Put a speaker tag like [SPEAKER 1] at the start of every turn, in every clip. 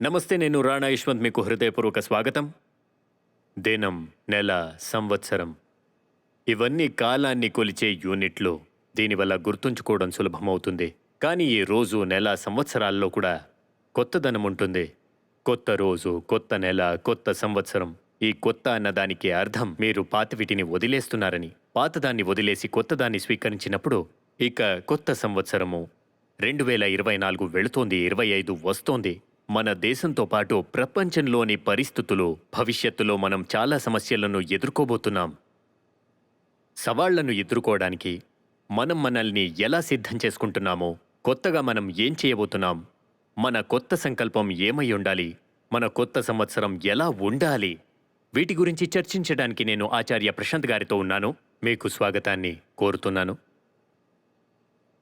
[SPEAKER 1] నమస్తే, నేను రాణా యశ్వంత్. మీకు హృదయపూర్వక స్వాగతం. దినం, నెల, సంవత్సరం ఇవన్నీ కాలాన్ని కొలిచే యూనిట్లు. దీనివల్ల గుర్తుంచుకోవడం సులభమవుతుంది. కానీ ఈ రోజు, నెల, సంవత్సరాల్లో కూడా కొత్తదనం ఉంటుంది. కొత్త రోజు, కొత్త నెల, కొత్త సంవత్సరం. ఈ కొత్త అన్నదానికి అర్థం మీరు పాతవిటిని వదిలేస్తున్నారని. పాతదాన్ని వదిలేసి కొత్తదాన్ని స్వీకరించినప్పుడు ఇక కొత్త సంవత్సరము 2024 వెళుతోంది, 25 వస్తోంది. మన దేశంతో పాటు ప్రపంచంలోని పరిస్థితులు, భవిష్యత్తులో మనం చాలా సమస్యలను ఎదుర్కోబోతున్నాం. సవాళ్లను ఎదుర్కోవడానికి మనం మనల్ని ఎలా సిద్ధం చేసుకుంటున్నామో, కొత్తగా మనం ఏం చేయబోతున్నాం, మన కొత్త సంకల్పం ఏమై ఉండాలి, మన కొత్త సంవత్సరం ఎలా ఉండాలి, వీటి గురించి చర్చించడానికి నేను ఆచార్య ప్రశాంత్ గారితో ఉన్నాను. మీకు స్వాగతాన్ని కోరుతున్నాను.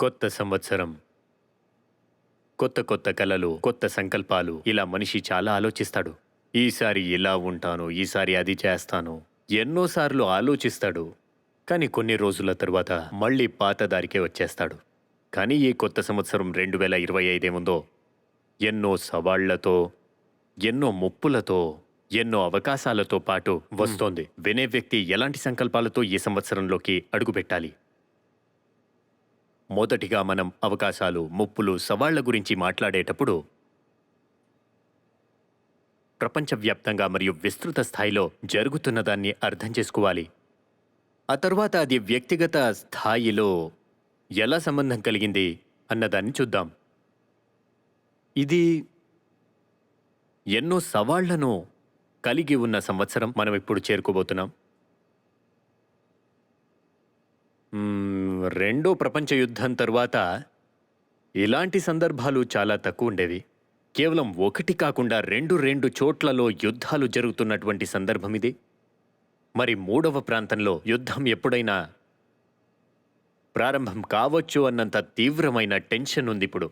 [SPEAKER 1] కొత్త సంవత్సరం, కొత్త కొత్త కలలు, కొత్త సంకల్పాలు. ఇలా మనిషి చాలా ఆలోచిస్తాడు. ఈసారి ఇలా ఉంటాను, ఈసారి అది చేస్తాను, ఎన్నోసార్లు ఆలోచిస్తాడు. కానీ కొన్ని రోజుల తరువాత మళ్ళీ పాత దారికే వచ్చేస్తాడు. కానీ ఈ కొత్త సంవత్సరం 2025 ఏముందో ఎన్నో సవాళ్లతో, ఎన్నో ముప్పులతో, ఎన్నో అవకాశాలతో పాటు వస్తోంది. వినే వ్యక్తి ఎలాంటి సంకల్పాలతో ఈ సంవత్సరంలోకి అడుగుపెట్టాలి? మొదటిగా మనం అవకాశాలు, ముప్పులు, సవాళ్ల గురించి మాట్లాడేటప్పుడు ప్రపంచవ్యాప్తంగా మరియు విస్తృత స్థాయిలో జరుగుతున్నదాన్ని అర్థం చేసుకోవాలి. ఆ తర్వాత అది వ్యక్తిగత స్థాయిలో ఎలా సంబంధం కలిగింది అన్నదాన్ని చూద్దాం. ఇది ఎన్నో సవాళ్లను కలిగి ఉన్న సంవత్సరం మనం ఇప్పుడు చేరుకోబోతున్నాం. రెండో ప్రపంచ యుద్ధం తరువాత ఇలాంటి సందర్భాలు చాలా తక్కువ ఉండేవి. కేవలం ఒకటి కాకుండా రెండు చోట్లలో యుద్ధాలు జరుగుతున్నటువంటి సందర్భం ఇది. మరి మూడవ ప్రాంతంలో యుద్ధం ఎప్పుడైనా ప్రారంభం కావచ్చు అన్నంత తీవ్రమైన టెన్షన్ ఉంది ఇప్పుడు.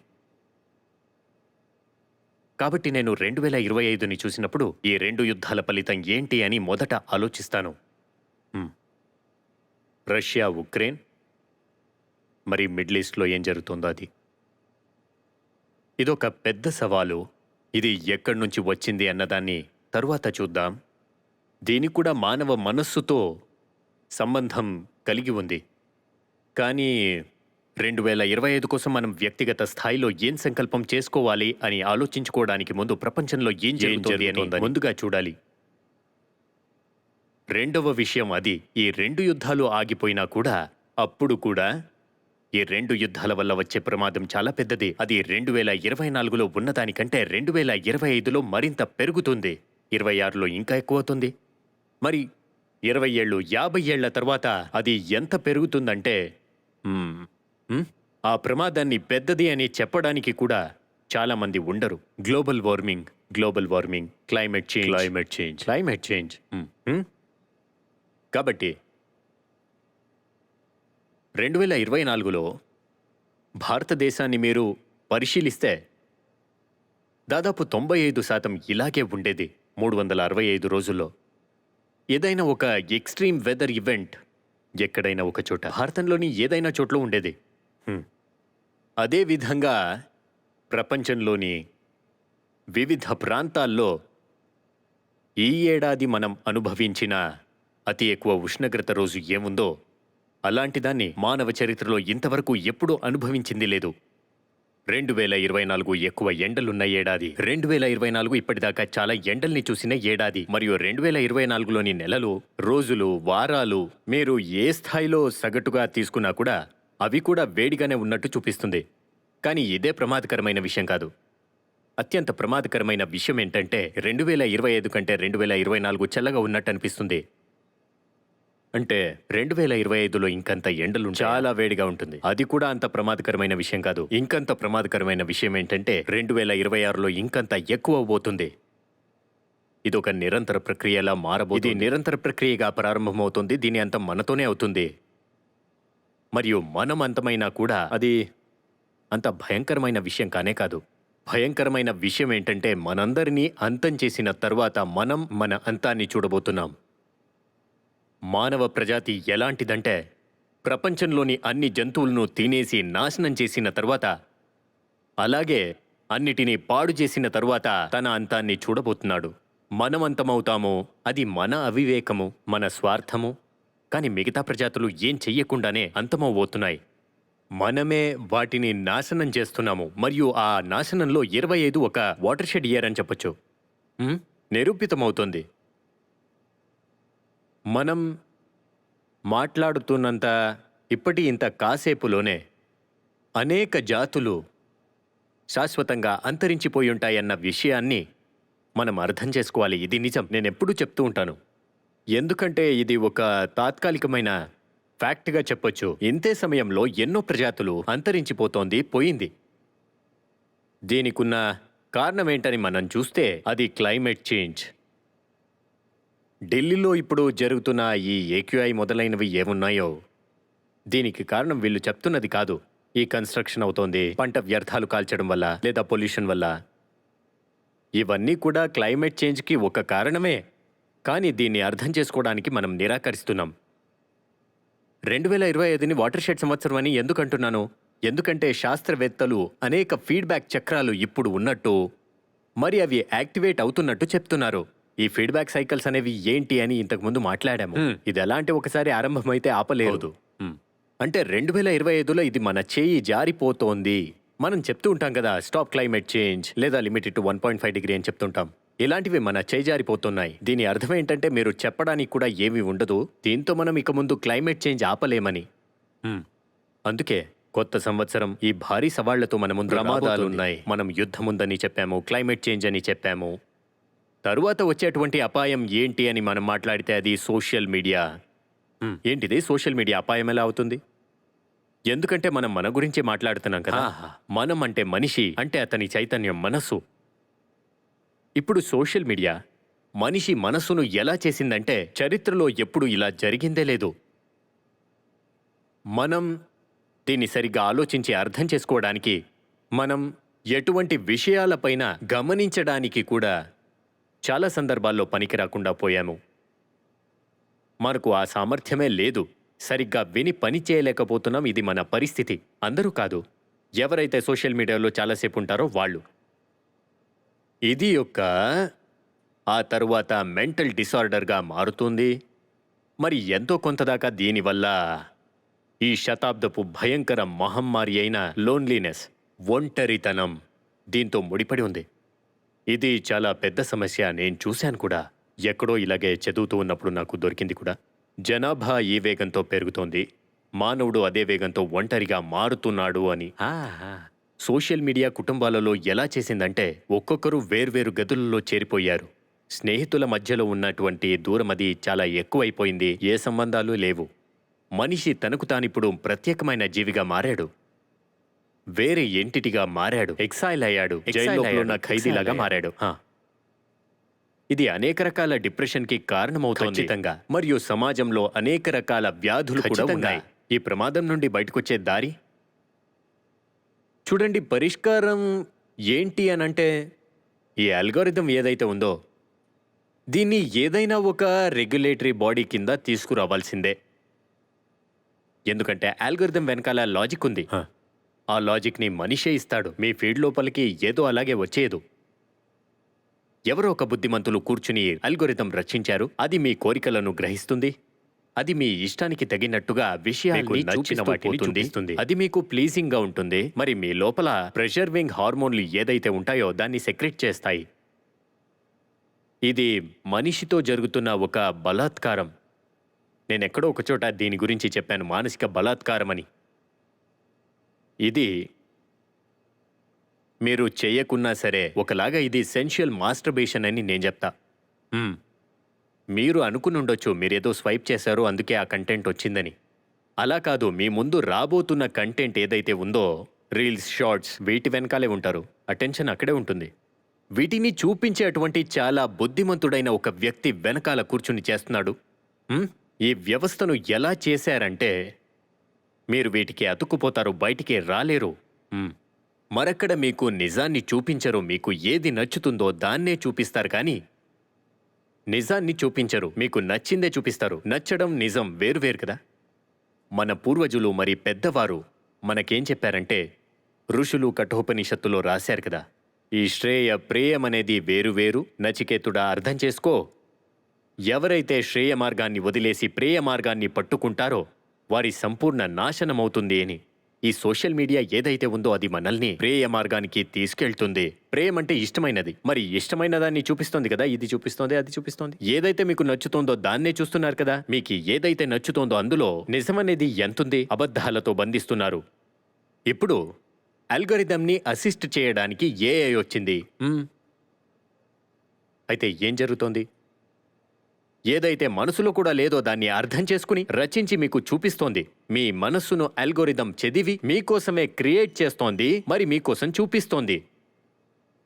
[SPEAKER 1] కాబట్టి నేను 2025ని చూసినప్పుడు ఈ రెండు యుద్ధాల ఫలితం ఏంటి అని మొదట ఆలోచిస్తాను. రష్యా, ఉక్రెయిన్, మరి మిడిల్ ఈస్ట్లో ఏం జరుగుతుందో అది. ఇదొక పెద్ద సవాలు. ఇది ఎక్కడి నుంచి వచ్చింది అన్నదాన్ని తరువాత చూద్దాం. దీనికి కూడా మానవ మనస్సుతో సంబంధం కలిగి ఉంది. కానీ 2025 కోసం మనం వ్యక్తిగత స్థాయిలో ఏం సంకల్పం చేసుకోవాలి అని ఆలోచించుకోవడానికి ముందు ప్రపంచంలో ఏం జరుగుతుంది అని ముందుగా చూడాలి. రెండవ విషయం అది, ఈ రెండు యుద్ధాలు ఆగిపోయినా కూడా అప్పుడు కూడా ఈ రెండు యుద్ధాల వల్ల వచ్చే ప్రమాదం చాలా పెద్దది. అది 2024లో ఉన్నదానికంటే 2025లో మరింత పెరుగుతుంది. 26లో ఇంకా ఎక్కువ అవుతుంది. మరి 20 ఏళ్ళు, 50 ఏళ్ల తర్వాత అది ఎంత పెరుగుతుందంటే ఆ ప్రమాదాన్ని పెద్దది అని చెప్పడానికి కూడా చాలా మంది ఉండరు. Global warming, climate change. కాబట్టి 2024లో భారతదేశాన్ని మీరు పరిశీలిస్తే దాదాపు 95% ఇలాగే ఉండేది. 365 రోజుల్లో ఏదైనా ఒక ఎక్స్ట్రీమ్ వెదర్ ఈవెంట్ ఎక్కడైనా ఒక చోట, భారతంలోని ఏదైనా చోట్ల ఉండేది. అదేవిధంగా ప్రపంచంలోని వివిధ ప్రాంతాల్లో ఈ ఏడాది మనం అనుభవించిన అతి ఎక్కువ ఉష్ణోగ్రత రోజు ఏముందో అలాంటి దాన్ని మానవ చరిత్రలో ఇంతవరకు ఎప్పుడూ అనుభవించింది లేదు. 2024 ఎక్కువ ఎండలున్న ఏడాది. 2024 ఇప్పటిదాకా చాలా ఎండల్ని చూసిన ఏడాది. మరియు 2024లోని నెలలు, రోజులు, వారాలు మీరు ఏ స్థాయిలో సగటుగా తీసుకున్నా కూడా అవి కూడా వేడిగానే ఉన్నట్టు చూపిస్తుంది. కానీ ఇదే ప్రమాదకరమైన విషయం కాదు. అత్యంత ప్రమాదకరమైన విషయం ఏంటంటే 2025 కంటే 2024 చల్లగా ఉన్నట్టు అనిపిస్తుంది. అంటే 2025లో ఇంకంత ఎండలు చాలా వేడిగా ఉంటుంది. అది కూడా అంత ప్రమాదకరమైన విషయం కాదు. ఇంకంత ప్రమాదకరమైన విషయం ఏంటంటే 2026లో ఇంకంత ఎక్కువ పోతుంది. ఇదొక నిరంతర ప్రక్రియలా మారబోతుంది. ఇది నిరంతర ప్రక్రియగా ప్రారంభమవుతుంది. దీని అంతం మనతోనే అవుతుంది. మరియు మనం అంతమైనా కూడా అది అంత భయంకరమైన విషయం కానే కాదు. భయంకరమైన విషయం ఏంటంటే మనందరినీ అంతం చేసిన తర్వాత మనం మన అంతాన్ని చూడబోతున్నాం. మానవ ప్రజాతి ఎలాంటిదంటే ప్రపంచంలోని అన్ని జంతువులను తినేసి నాశనం చేసిన తర్వాత అలాగే అన్నిటినీ పాడు చేసిన తరువాత తన అంతాన్ని చూడబోతున్నాడు. మనం అంతమవుతామో అది మన అవివేకము, మన స్వార్థము. కానీ మిగతా ప్రజాతులు ఏం చెయ్యకుండానే అంతమవబోతున్నాయి. మనమే వాటిని నాశనం చేస్తున్నాము. మరియు ఆ నాశనంలో 25 ఒక వాటర్ షెడ్ ఇయర్ అని చెప్పొచ్చు. నిరూపితమవుతుంది. మనం మాట్లాడుతున్నంత ఇప్పటి ఇంత కాసేపులోనే అనేక జాతులు శాశ్వతంగా అంతరించిపోయి ఉంటాయన్న విషయాన్ని మనం అర్థం చేసుకోవాలి. ఇది నిజం. నేనెప్పుడూ చెప్తూ ఉంటాను. ఎందుకంటే ఇది ఒక తాత్కాలికమైన ఫ్యాక్ట్గా చెప్పొచ్చు. ఇంతే సమయంలో ఎన్నో ప్రజాతులు అంతరించిపోతోంది, పోయింది. దీనికున్న కారణం ఏంటని మనం చూస్తే అది క్లైమేట్ చేంజ్. ఢిల్లీలో ఇప్పుడు జరుగుతున్న ఈ ఏక్యూఐ మొదలైనవి ఏమున్నాయో దీనికి కారణం వీళ్ళు చెప్తున్నది కాదు. ఈ కన్స్ట్రక్షన్ అవుతోంది పంట వ్యర్థాలు కాల్చడం వల్ల లేదా పొల్యూషన్ వల్ల. ఇవన్నీ కూడా క్లైమేట్ చేంజ్కి ఒక కారణమే. కానీ దీన్ని అర్థం చేసుకోవడానికి మనం నిరాకరిస్తున్నాం. 2025ని వాటర్ షెడ్ సంవత్సరం అని ఎందుకు అంటున్నాను? ఎందుకంటే శాస్త్రవేత్తలు అనేక ఫీడ్బ్యాక్ చక్రాలు ఇప్పుడు ఉన్నట్టు, మరి అవి యాక్టివేట్ అవుతున్నట్టు చెప్తున్నారు. ఈ ఫీడ్బ్యాక్ సైకిల్స్ అనేవి ఏంటి అని ఇంతకుముందు మాట్లాడాము. ఇది ఎలా అంటే ఒకసారి ఆరంభమైతే ఆపలేదు. అంటే 2025లో ఇది మన చేయి జారిపోతోంది. మనం చెప్తూ ఉంటాం కదా, స్టాప్ క్లైమేట్ చేంజ్ లేదా లిమిటెడ్ టు 1.5 డిగ్రీ అని చెప్తుంటాం. ఇలాంటివి మన చేయి జారిపోతున్నాయి. దీని అర్థం ఏంటంటే మీరు చెప్పడానికి కూడా ఏమీ ఉండదు. దీంతో మనం ఇక ముందు క్లైమేట్ చేంజ్ ఆపలేమని. అందుకే కొత్త సంవత్సరం ఈ భారీ సవాళ్లతో మన ముందు ప్రమాదాలు ఉన్నాయి. మనం యుద్ధం ఉందని చెప్పాము, క్లైమేట్ చేంజ్ అని చెప్పాము. తరువాత వచ్చేటువంటి అపాయం ఏంటి అని మనం మాట్లాడితే అది సోషల్ మీడియా. ఏంటిది సోషల్ మీడియా అపాయం ఎలా అవుతుంది? ఎందుకంటే మనం మన గురించే మాట్లాడుతున్నాం కదా. మనం అంటే మనిషి, అంటే అతని చైతన్యం, మనస్సు. ఇప్పుడు సోషల్ మీడియా మనిషి మనస్సును ఎలా చేసిందంటే చరిత్రలో ఎప్పుడు ఇలా జరిగిందే లేదు. మనం దీన్ని సరిగ్గా ఆలోచించి అర్థం చేసుకోవడానికి, మనం ఎటువంటి విషయాలపైన గమనించడానికి కూడా చాలా సందర్భాల్లో పనికి రాకుండా పోయాము. మనకు ఆ సామర్థ్యమే లేదు. సరిగ్గా విని పని చేయలేకపోతున్నాం. ఇది మన పరిస్థితి. అందరూ కాదు, ఎవరైతే సోషల్ మీడియాలో చాలాసేపు ఉంటారో వాళ్ళు. ఇది ఆ తరువాత మెంటల్ డిసార్డర్గా మారుతుంది. మరి ఎంతో కొంతదాకా దీనివల్ల ఈ శతాబ్దపు భయంకర మహమ్మారి అయిన లోన్లీనెస్, ఒంటరితనం దీంతో ముడిపడి ఉంది. ఇది చాలా పెద్ద సమస్య. నేను చూశాను కూడా. ఎక్కడో ఇలాగే చదువుతూ ఉన్నప్పుడు నాకు దొరికింది కూడా. జనాభా ఈ వేగంతో పెరుగుతోంది, మానవుడు అదే వేగంతో ఒంటరిగా మారుతున్నాడు అని. సోషల్ మీడియా కుటుంబాలలో ఎలా చేసిందంటే ఒక్కొక్కరు వేర్వేరు గదులలో చేరిపోయారు. స్నేహితుల మధ్యలో ఉన్నటువంటి దూరం అది చాలా ఎక్కువైపోయింది. ఏ సంబంధాలు లేవు. మనిషి తనకు తానిప్పుడు ప్రత్యేకమైన జీవిగా మారాడు. వేరే ఎంటిటీగా మారాడు. ఎక్సైల్ అయ్యాడు. జైల్లో ఉన్న ఖైదీలాగా మారాడు. ఇది అనేక రకాల డిప్రెషన్కి కారణమవుతోంది ఖచ్చితంగా. మరియు సమాజంలో అనేక రకాల వ్యాధులు కూడా ఉన్నాయి. ఈ ప్రమాదం నుండి బయటకొచ్చే దారి చూడండి. పరిష్కారం ఏంటి అనంటే ఈ అల్గోరిథం ఏదైతే ఉందో దీన్ని ఏదైనా ఒక రెగ్యులేటరీ బాడీ కింద తీసుకురావాల్సిందే. ఎందుకంటే అల్గోరిథం వెనకాల లాజిక్ ఉంది. ఆ లాజిక్ని మనిషే ఇస్తాడు. మీ ఫీడ్ లోపలికి ఏదో అలాగే వచ్చేదు. ఎవరో ఒక బుద్ధిమంతులు కూర్చుని అల్గోరిథం రచించారు. అది మీ కోరికలను గ్రహిస్తుంది. అది మీ ఇష్టానికి తగినట్టుగా విషయాన్ని నచ్చిన వాటిని చూపిస్తుంది. అది మీకు ప్లీజింగ్ గా ఉంటుంది. మరి మీ లోపల ప్రెజర్వింగ్ హార్మోన్లు ఏదైతే ఉంటాయో దాన్ని సెక్రెట్ చేస్తాయి. ఇది మనిషితో జరుగుతున్న ఒక బలాత్కారం. నేనెక్కడో ఒకచోట దీని గురించి చెప్పాను, మానసిక బలాత్కారం అని. ఇది మీరు చేయకున్నా సరే ఒకలాగా ఇది సెన్షియల్ మాస్టర్బేషన్ అని నేను చెప్తా. మీరు అనుకుని ఉండొచ్చు మీరేదో స్వైప్ చేశారో అందుకే ఆ కంటెంట్ వచ్చిందని. అలా కాదు. మీ ముందు రాబోతున్న కంటెంట్ ఏదైతే ఉందో, రీల్స్, షార్ట్స్, వీటి వెనకాలే ఉంటారు. అటెన్షన్ అక్కడే ఉంటుంది. వీటిని చూపించే అటువంటి చాలా బుద్ధిమంతుడైన ఒక వ్యక్తి వెనకాల కూర్చుని చేస్తున్నాడు. ఈ వ్యవస్థను ఎలా చేశారంటే మీరు వీటికి అతుక్కుపోతారు, బయటికి రాలేరు. మరక్కడ మీకు నిజాన్ని చూపించరు. మీకు ఏది నచ్చుతుందో దాన్నే చూపిస్తారు, కానీ నిజాన్ని చూపించరు. మీకు నచ్చిందే చూపిస్తారు. నచ్చడం, నిజం వేరువేరు కదా. మన పూర్వజులు మరి పెద్దవారు మనకేం చెప్పారంటే ఋషులు కఠోపనిషత్తులో రాశారు కదా, ఈ శ్రేయ ప్రేయం అనేది వేరు నచికేతుడా అర్థం చేసుకో. ఎవరైతే శ్రేయ మార్గాన్ని వదిలేసి ప్రేయ మార్గాన్ని పట్టుకుంటారో వారి సంపూర్ణ నాశనమవుతుంది అని. ఈ సోషల్ మీడియా ఏదైతే ఉందో అది మనల్ని ప్రేయ మార్గానికి తీసుకెళ్తుంది. ప్రేమ అంటే ఇష్టమైనది, మరి ఇష్టమైన దాన్ని చూపిస్తోంది కదా, ఇది చూపిస్తోంది అది చూపిస్తోంది. ఏదైతే మీకు నచ్చుతోందో దాన్నే చూస్తున్నారు కదా. మీకు ఏదైతే నచ్చుతోందో అందులో నిజమనేది ఎంతుంది? అబద్ధాలతో బంధిస్తున్నారు. ఇప్పుడు అల్గోరిథంని అసిస్ట్ చేయడానికి ఏఐ వచ్చింది. అయితే ఏం జరుగుతోంది? ఏదైతే మనసులో కూడా లేదో దాన్ని అర్థం చేసుకుని రచించి మీకు చూపిస్తోంది. మీ మనస్సును అల్గోరిథం చదివి మీకోసమే క్రియేట్ చేస్తోంది, మరి మీకోసం చూపిస్తోంది.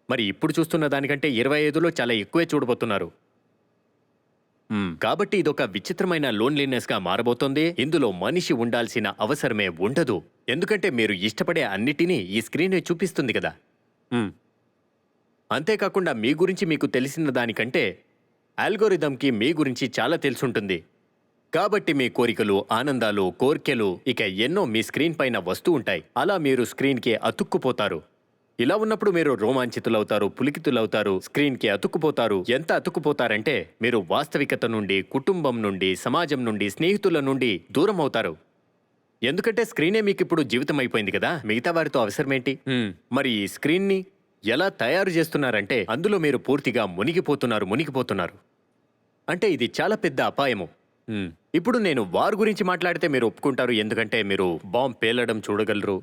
[SPEAKER 1] మరి ఇప్పుడు చూస్తున్న దానికంటే 25లో చాలా ఎక్కువే చూడబోతున్నారు. కాబట్టి ఇదొక విచిత్రమైన లోన్లీనెస్ గా మారబోతోంది. ఇందులో మనిషి ఉండాల్సిన అవసరమే ఉండదు, ఎందుకంటే మీరు ఇష్టపడే అన్నిటినీ ఈ స్క్రీనే చూపిస్తుంది కదా. అంతేకాకుండా మీ గురించి మీకు తెలిసిన దానికంటే అల్గోరిథంకి మీ గురించి చాలా తెలుసుంటుంది. కాబట్టి మీ కోరికలు, ఆనందాలు, కోర్కెలు ఇక ఎన్నో మీ స్క్రీన్ పైన వస్తూ ఉంటాయి. అలా మీరు స్క్రీన్కి అతుక్కుపోతారు. ఇలా ఉన్నప్పుడు మీరు రోమాంచితులవుతారు, పులికితులవుతారు, స్క్రీన్కి అతుక్కుపోతారు. ఎంత అతుక్కుపోతారంటే మీరు వాస్తవికత నుండి, కుటుంబం నుండి, సమాజం నుండి, స్నేహితుల నుండి దూరం అవుతారు. ఎందుకంటే స్క్రీనే మీకు ఇప్పుడు జీవితం అయిపోయింది కదా, మిగతా వారితో అవసరమేంటి? మరి ఈ స్క్రీన్ని ఎలా తయారు చేస్తున్నారంటే అందులో మీరు పూర్తిగా మునిగిపోతున్నారు. అంటే ఇది చాలా పెద్ద అపాయము. ఇప్పుడు నేను వార్ గురించి మాట్లాడితే మీరు ఒప్పుకుంటారు, ఎందుకంటే మీరు బాంబ్ పేలడం చూడగలరు.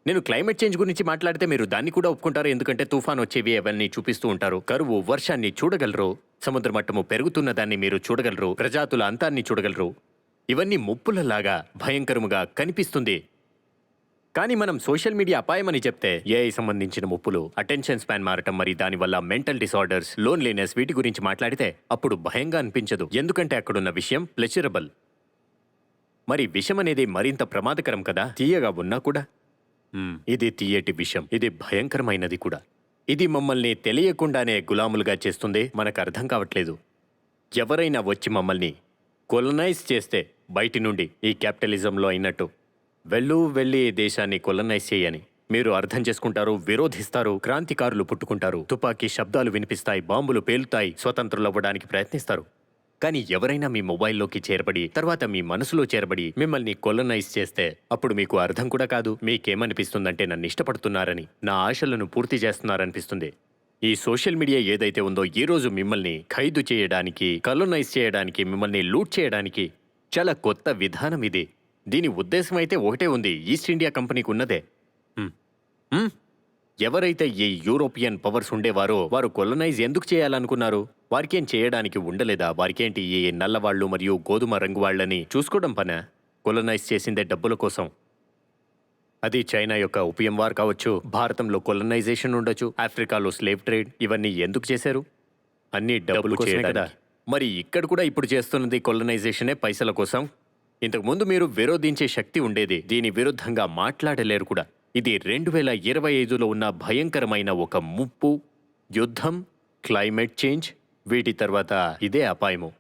[SPEAKER 1] నేను క్లైమేట్ చేంజ్ గురించి మాట్లాడితే మీరు దాన్ని కూడా ఒప్పుకుంటారు, ఎందుకంటే తుఫాన్ వచ్చేవి అవన్నీ చూపిస్తూ ఉంటారు. కరువు, వర్షాన్ని చూడగలరు. సముద్ర మట్టము పెరుగుతున్న దాన్ని మీరు చూడగలరు. ప్రజాతుల అంతాన్ని చూడగలరు. ఇవన్నీ ముప్పులలాగా భయంకరముగా కనిపిస్తుంది. కానీ మనం సోషల్ మీడియా అపాయమని చెప్తే ఏఐ సంబంధించిన ముప్పులు, అటెన్షన్ స్పాన్ మారటం, మరి దానివల్ల మెంటల్ డిసార్డర్స్, లోన్లీనెస్, వీటి గురించి మాట్లాడితే అప్పుడు భయంగా అనిపించదు, ఎందుకంటే అక్కడున్న విషయం ప్లెజరబుల్. మరి విషం అనేది మరింత ప్రమాదకరం కదా, తీయగా ఉన్నా కూడా. ఇది తీయటి విషం, ఇది భయంకరమైనది కూడా. ఇది మమ్మల్ని తెలియకుండానే గులాములుగా చేస్తుంది, మనకు అర్థం కావట్లేదు. ఎవరైనా వచ్చి మమ్మల్ని కొలనైజ్ చేస్తే బయటి నుండి, ఈ క్యాపిటలిజంలో అయినట్టు వెళ్ళి దేశాన్ని కొలనైజ్ చేయని మీరు అర్థం చేసుకుంటారు, విరోధిస్తారు. క్రాంతికారులు పుట్టుకుంటారు, తుపాకీ శబ్దాలు వినిపిస్తాయి, బాంబులు పేలుతాయి, స్వతంత్రులవ్వడానికి ప్రయత్నిస్తారు. కానీ ఎవరైనా మీ మొబైల్లోకి చేరబడి, తర్వాత మీ మనసులో చేరబడి మిమ్మల్ని కొలనైజ్ చేస్తే అప్పుడు మీకు అర్థం కూడా కాదు. మీకేమనిపిస్తుందంటే నన్ను ఇష్టపడుతున్నారని, నా ఆశలను పూర్తి చేస్తున్నారనిపిస్తుంది. ఈ సోషల్ మీడియా ఏదైతే ఉందో ఈ రోజు మిమ్మల్ని ఖైదు చేయడానికి, కొలనైజ్ చేయడానికి, మిమ్మల్ని లూట్ చేయడానికి చాలా కొత్త విధానం ఇది. దీని ఉద్దేశం అయితే ఒకటే ఉంది, ఈస్ట్ ఇండియా కంపెనీకి ఉన్నదే. ఎవరైతే ఈ యూరోపియన్ పవర్స్ ఉండేవారో వారు కొలనైజ్ ఎందుకు చేయాలనుకున్నారు? వారికేం చేయడానికి ఉండలేదా? వారికేంటి ఈ నల్లవాళ్లు మరియు గోధుమ రంగు వాళ్ళని చూసుకోవడం పనా? కొలనైజ్ చేసిందే డబ్బుల కోసం. అది చైనా యొక్క ఉపియం వార్ కావచ్చు, భారతంలో కొలనైజేషన్ ఉండొచ్చు, ఆఫ్రికాలో స్లేవ్ ట్రేడ్. ఇవన్నీ ఎందుకు చేశారు? అన్ని డబ్బులు కోసమే కదా. మరి ఇక్కడ కూడా ఇప్పుడు చేస్తున్నది కొలనైజేషనే, పైసల కోసం. ఇంతకుముందు మీరు విరోధించే శక్తి ఉండేది, దీని విరుద్ధంగా మాట్లాడలేరు కూడా. ఇది 2025లో ఉన్న భయంకరమైన ఒక ముప్పు. యుద్ధం, క్లైమేట్ చేంజ్, వీటి తర్వాత ఇదే అపాయము.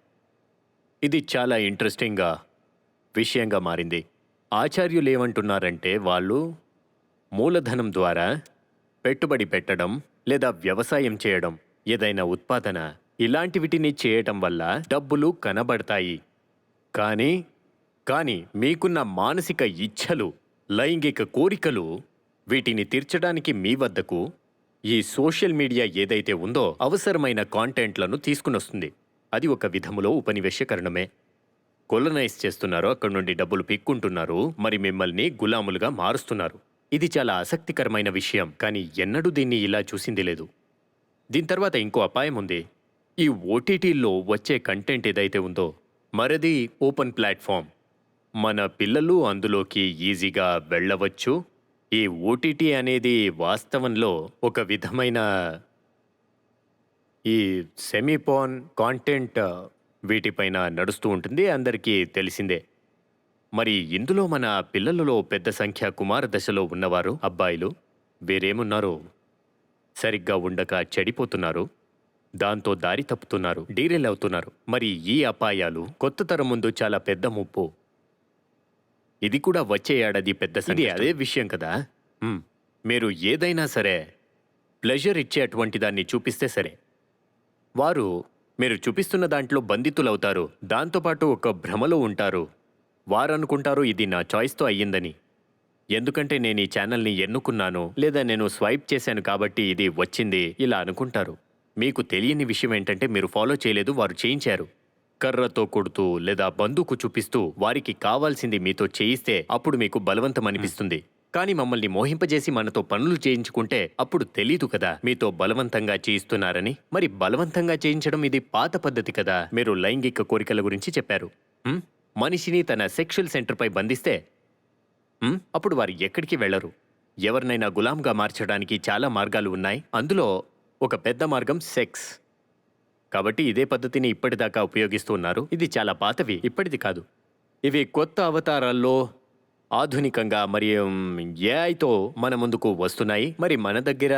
[SPEAKER 1] ఇది చాలా ఇంట్రెస్టింగ్ విషయంగా మారింది. ఆచార్యులు ఏమంటున్నారంటే వాళ్ళు మూలధనం ద్వారా పెట్టుబడి పెట్టడం లేదా వ్యవసాయం చేయడం, ఏదైనా ఉత్పాదన, ఇలాంటివిటిని చేయటం వల్ల డబ్బులు కనబడతాయి. కానీ మీకున్న మానసిక ఇచ్ఛలు, లైంగిక కోరికలు, వీటిని తీర్చడానికి మీ వద్దకు ఈ సోషల్ మీడియా ఏదైతే ఉందో అవసరమైన కాంటెంట్లను తీసుకునొస్తుంది. అది ఒక విధములో ఉపనివేశకరణమే. కొలనైజ్ చేస్తున్నారు, అక్కడి నుండి డబ్బులు పీక్కుంటున్నారు, మరి మిమ్మల్ని గులాములుగా మారుస్తున్నారు. ఇది చాలా ఆసక్తికరమైన విషయం, కానీ ఎన్నడూ దీన్ని ఇలా చూసింది లేదు. దీని తర్వాత ఇంకో అపాయం ఉంది. ఈ ఓటీటీల్లో వచ్చే కంటెంట్ ఏదైతే ఉందో మరది ఓపెన్ ప్లాట్ఫామ్. మన పిల్లలు అందులోకి ఈజీగా వెళ్ళవచ్చు. ఈ ఓటీటీ అనేది వాస్తవంలో ఒక విధమైన ఈ సెమీపోన్ కాంటెంట్ వీటిపైన నడుస్తూ ఉంటుంది, అందరికీ తెలిసిందే. మరి ఇందులో మన పిల్లలలో పెద్ద సంఖ్య కుమార దశలో ఉన్నవారు, అబ్బాయిలు, వేరేమున్నారో సరిగ్గా ఉండక చెడిపోతున్నారు, దాంతో దారి తప్పుతున్నారు, డీరెల్ అవుతున్నారు. మరి ఈ అపాయాలు కొత్త తరం ముందు చాలా పెద్ద ముప్పు. ఇది కూడా వచ్చే ఏడాది పెద్ద సంఖ్య. అదే విషయం కదా. మీరు ఏదైనా సరే ప్లెజర్ ఇచ్చే అటువంటి దాన్ని చూపిస్తే సరే, వారు మీరు చూపిస్తున్న దాంట్లో బంధితులవుతారు. దాంతోపాటు ఒక భ్రమలో ఉంటారు. వారు అనుకుంటారు ఇది నా చాయిస్తో అయ్యిందని. ఎందుకంటే నేను ఈ ఛానల్ని ఎన్నుకున్నాను, లేదా నేను స్వైప్ చేశాను కాబట్టి ఇది వచ్చింది, ఇలా అనుకుంటారు. మీకు తెలియని విషయం ఏంటంటే మీరు ఫాలో చేయలేదు, వారు చేయించారు. కర్రతో కొడుతూ లేదా బందూకు చూపిస్తూ వారికి కావాల్సింది మీతో చేయిస్తే అప్పుడు మీకు బలవంతం అనిపిస్తుంది. కానీ మమ్మల్ని మోహింపజేసి మనతో పనులు చేయించుకుంటే అప్పుడు తెలీదు కదా మీతో బలవంతంగా చేయిస్తున్నారని. మరి బలవంతంగా చేయించడం ఇది పాత పద్ధతి కదా. మీరు లైంగిక కోరికల గురించి చెప్పారు. మనిషిని తన సెక్షువల్ సెంటర్పై బంధిస్తే అప్పుడు వారు ఎక్కడికి వెళ్లరు. ఎవరినైనా గులాంగా మార్చడానికి చాలా మార్గాలు ఉన్నాయి. అందులో ఒక పెద్ద మార్గం సెక్స్. కాబట్టి ఇదే పద్ధతిని ఇప్పటిదాకా ఉపయోగిస్తూ ఉన్నారు. ఇది చాలా పాతవి, ఇప్పటిది కాదు. ఇవి కొత్త అవతారాల్లో ఆధునికంగా మరియు ఏఐతో మన ముందుకు వస్తున్నాయి. మరి మన దగ్గర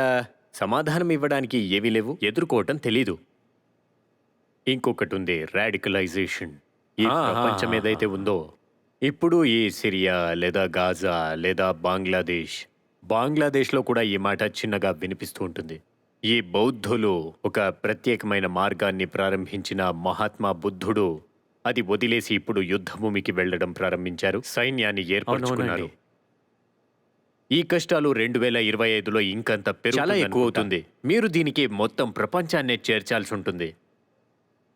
[SPEAKER 1] సమాధానం ఇవ్వడానికి ఏవీ లేవు, ఎదుర్కోవటం తెలీదు. ఇంకొకటి ఉంది, రాడికలైజేషన్. ఈ ప్రపంచం ఏదైతే ఉందో ఇప్పుడు, ఈ సిరియా లేదా గాజా లేదా బంగ్లాదేశ్లో కూడా ఈ మాట చిన్నగా వినిపిస్తూ ఉంటుంది. ఈ బౌద్ధులు ఒక ప్రత్యేకమైన మార్గాన్ని ప్రారంభించిన మహాత్మా బుద్ధుడు అది వదిలేసి ఇప్పుడు యుద్ధభూమికి వెళ్లడం ప్రారంభించారు, సైన్యాన్ని ఏర్పరచుకున్నారు. ఈ కష్టాలు 2025లో ఇంకంత చాలా ఎక్కువ అవుతుంది. మీరు దీనికి మొత్తం ప్రపంచాన్నే చేర్చాల్సి ఉంటుంది.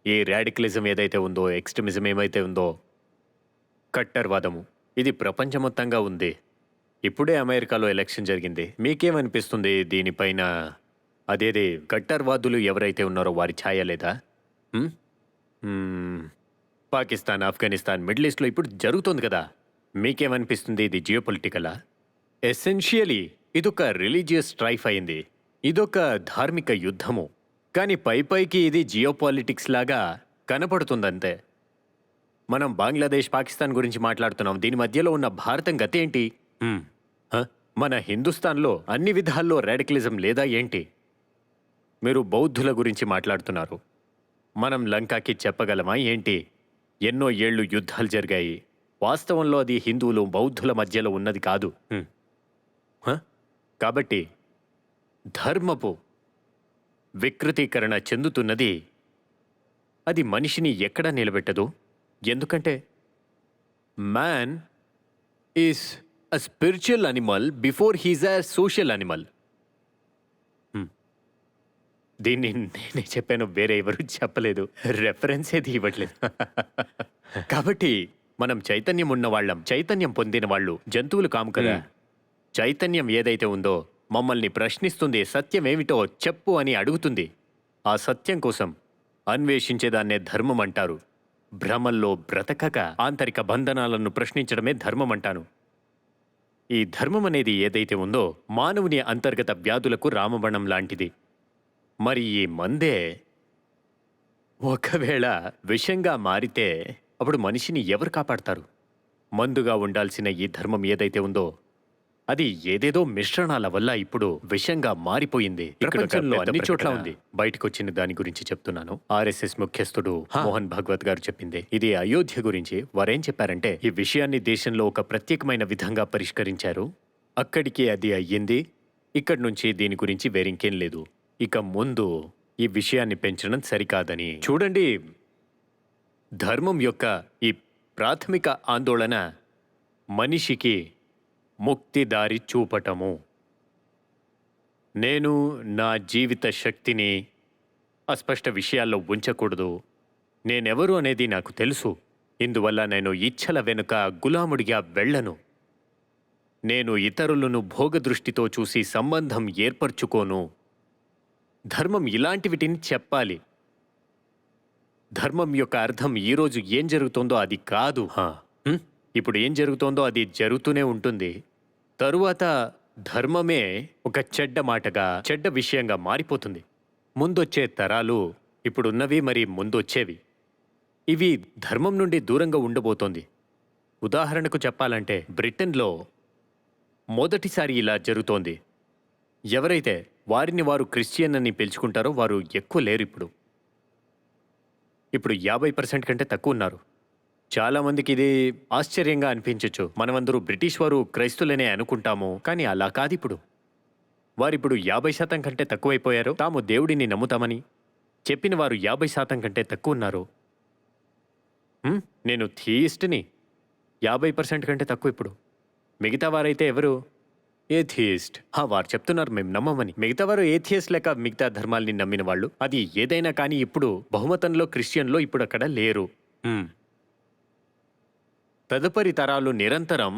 [SPEAKER 1] ఈ రాడికలిజం ఏదైతే ఉందో, ఎక్స్ట్రీమిజం ఏమైతే ఉందో, కట్టర్వాదము, ఇది ప్రపంచమొత్తంగా ఉంది. ఇప్పుడే అమెరికాలో ఎలక్షన్ జరిగింది. మీకేమనిపిస్తుంది దీనిపైన? అదేది కట్టర్వాదులు ఎవరైతే ఉన్నారో వారి ఛాయ లేదా? పాకిస్తాన్, ఆఫ్ఘనిస్తాన్, మిడిల్ ఈస్ట్లో ఇప్పుడు జరుగుతోంది కదా. మీకేమనిపిస్తుంది ఇది జియోపొలిటికలా? ఎసెన్షియలీ ఇదొక రిలీజియస్ స్ట్రైఫ్ అయింది. ఇదొక ధార్మిక యుద్ధము. కానీ పైకి ఇది జియోపాలిటిక్స్ లాగా కనపడుతుందంతే. మనం బంగ్లాదేశ్, పాకిస్తాన్ గురించి మాట్లాడుతున్నాం. దీని మధ్యలో ఉన్న భారతం గతి ఏంటి? మన హిందుస్థాన్లో అన్ని విధాల్లో రాడికలిజం లేదా ఏంటి? మీరు బౌద్ధుల గురించి మాట్లాడుతున్నారు. మనం లంకాకి చెప్పగలమా ఏంటి? ఎన్నో ఏళ్లు యుద్ధాలు జరిగాయి. వాస్తవంలో అది హిందువులు, బౌద్ధుల మధ్యలో ఉన్నది కాదు. కాబట్టి ధర్మపు వికృతీకరణ చెందుతున్నది. అది మనిషిని ఎక్కడా నిలబెట్టదు. ఎందుకంటే man is a spiritual animal before he's a social animal. దీన్ని నేనే చెప్పాను, వేరే ఎవరు చెప్పలేదు. రెఫరెన్స్ ఏది ఇవ్వట్లేదు. కాబట్టి మనం చైతన్యం ఉన్నవాళ్ళం, చైతన్యం పొందిన వాళ్ళు. జంతువులు కాము కదా. చైతన్యం ఏదైతే ఉందో మమ్మల్ని ప్రశ్నిస్తుంది. సత్యం ఏమిటో చెప్పు అని అడుగుతుంది. ఆ సత్యం కోసం అన్వేషించేదాన్నే ధర్మం అంటారు. భ్రమల్లో బ్రతకక ఆంతరిక బంధనాలను ప్రశ్నించడమే ధర్మం అంటాను. ఈ ధర్మం అనేది ఏదైతే ఉందో మానవుని అంతర్గత వ్యాధులకు రామబాణం లాంటిది. మరి ఈ మందే ఒకవేళ విషంగా మారితే అప్పుడు మనిషిని ఎవరు కాపాడతారు? మందుగా ఉండాల్సిన ఈ ధర్మం ఏదైతే ఉందో అది ఏదేదో మిశ్రణాల వల్ల ఇప్పుడు విషంగా మారిపోయింది. ప్రపంచంలో అన్ని చోట్ల ఉంది. బయటకు వచ్చిన దాని గురించి చెప్తున్నాను. ఆర్ఎస్ఎస్ ముఖ్యస్థుడు మోహన్ భాగవత్ గారు చెప్పింది ఇది. అయోధ్య గురించి వారేం చెప్పారంటే, ఈ విషయాన్ని దేశంలో ఒక ప్రత్యేకమైన విధంగా పరిష్కరించారు. అక్కడికి అది అయ్యింది. ఇక్కడి నుంచి దీని గురించి వేరింకేం లేదు. ఇక ముందు ఈ విషయాన్ని పెంచడం సరికాదని. చూడండి, ధర్మం యొక్క ఈ ప్రాథమిక ఆందోళన మనిషికి ముక్తి దారి చూపటము. నేను నా జీవిత శక్తిని అస్పష్ట విషయాల్లో ఉంచకూడదు. నేనెవరు అనేది నాకు తెలుసు. ఇందువల్ల నేను ఇచ్ఛల వెనుక గులాముడిగా వెళ్ళను. నేను ఇతరులను భోగదృష్టితో చూసి సంబంధం ఏర్పరచుకోను. ధర్మం ఇలాంటివిటిని చెప్పాలి. ధర్మం యొక్క అర్థం ఈరోజు ఏం జరుగుతోందో అది కాదు. ఇప్పుడు ఏం జరుగుతోందో అది జరుగుతూనే ఉంటుంది. తరువాత ధర్మమే ఒక చెడ్డ మాటగా, చెడ్డ విషయంగా మారిపోతుంది. ముందొచ్చే తరాలు ఇప్పుడున్నవి మరి ముందొచ్చేవి ఇవి ధర్మం నుండి దూరంగా ఉండబోతోంది. ఉదాహరణకు చెప్పాలంటే బ్రిటన్లో మొదటిసారి ఇలా జరుగుతోంది. ఎవరైతే వారిని వారు క్రిస్టియన్ అని పిలుచుకుంటారో వారు ఎక్కువ లేరు. ఇప్పుడు 50% కంటే తక్కువ ఉన్నారు. చాలామందికి ఇది ఆశ్చర్యంగా అనిపించవచ్చు. మనమందరూ బ్రిటిష్ వారు క్రైస్తులనే అనుకుంటాము, కానీ అలా కాదు. ఇప్పుడు వారిప్పుడు 50% కంటే తక్కువైపోయారు. తాము దేవుడిని నమ్ముతామని చెప్పిన వారు 50% కంటే తక్కువ ఉన్నారు. నేను థీయిస్ట్ని. 50% కంటే తక్కువ ఇప్పుడు. మిగతా వారైతే ఎవరు? ఏథియిస్ట్. వారు చెప్తున్నారు మేము నమ్మమని. మిగతా వారు ఏథియస్ట్ లేక మిగతా ధర్మాల్ని నమ్మిన వాళ్ళు. అది ఏదైనా కానీ ఇప్పుడు బహుమతంలో క్రిస్టియన్లో ఇప్పుడు అక్కడ లేరు. తదుపరి తరాలు నిరంతరం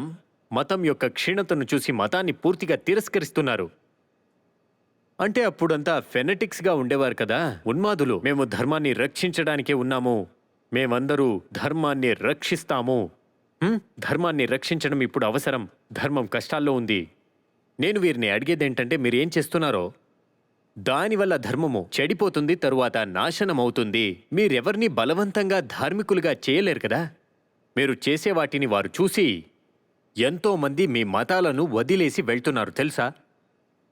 [SPEAKER 1] మతం యొక్క క్షీణతను చూసి మతాన్ని పూర్తిగా తిరస్కరిస్తున్నారు. అంటే అప్పుడంతా ఫెనటిక్స్గా ఉండేవారు కదా, ఉన్మాదులు. మేము ధర్మాన్ని రక్షించడానికే ఉన్నాము, మేమందరూ ధర్మాన్ని రక్షిస్తాము. ధర్మాన్ని రక్షించడం ఇప్పుడు అవసరం, ధర్మం కష్టాల్లో ఉంది. నేను వీరిని అడిగేదేంటంటే మీరేం చేస్తున్నారో దానివల్ల ధర్మము చెడిపోతుంది, తరువాత నాశనమవుతుంది. మీరెవర్ని బలవంతంగా ధార్మికులుగా చేయలేరు కదా. మీరు చేసే వాటిని వారు చూసి ఎంతోమంది మీ మతాలను వదిలేసి వెళ్తున్నారు తెలుసా.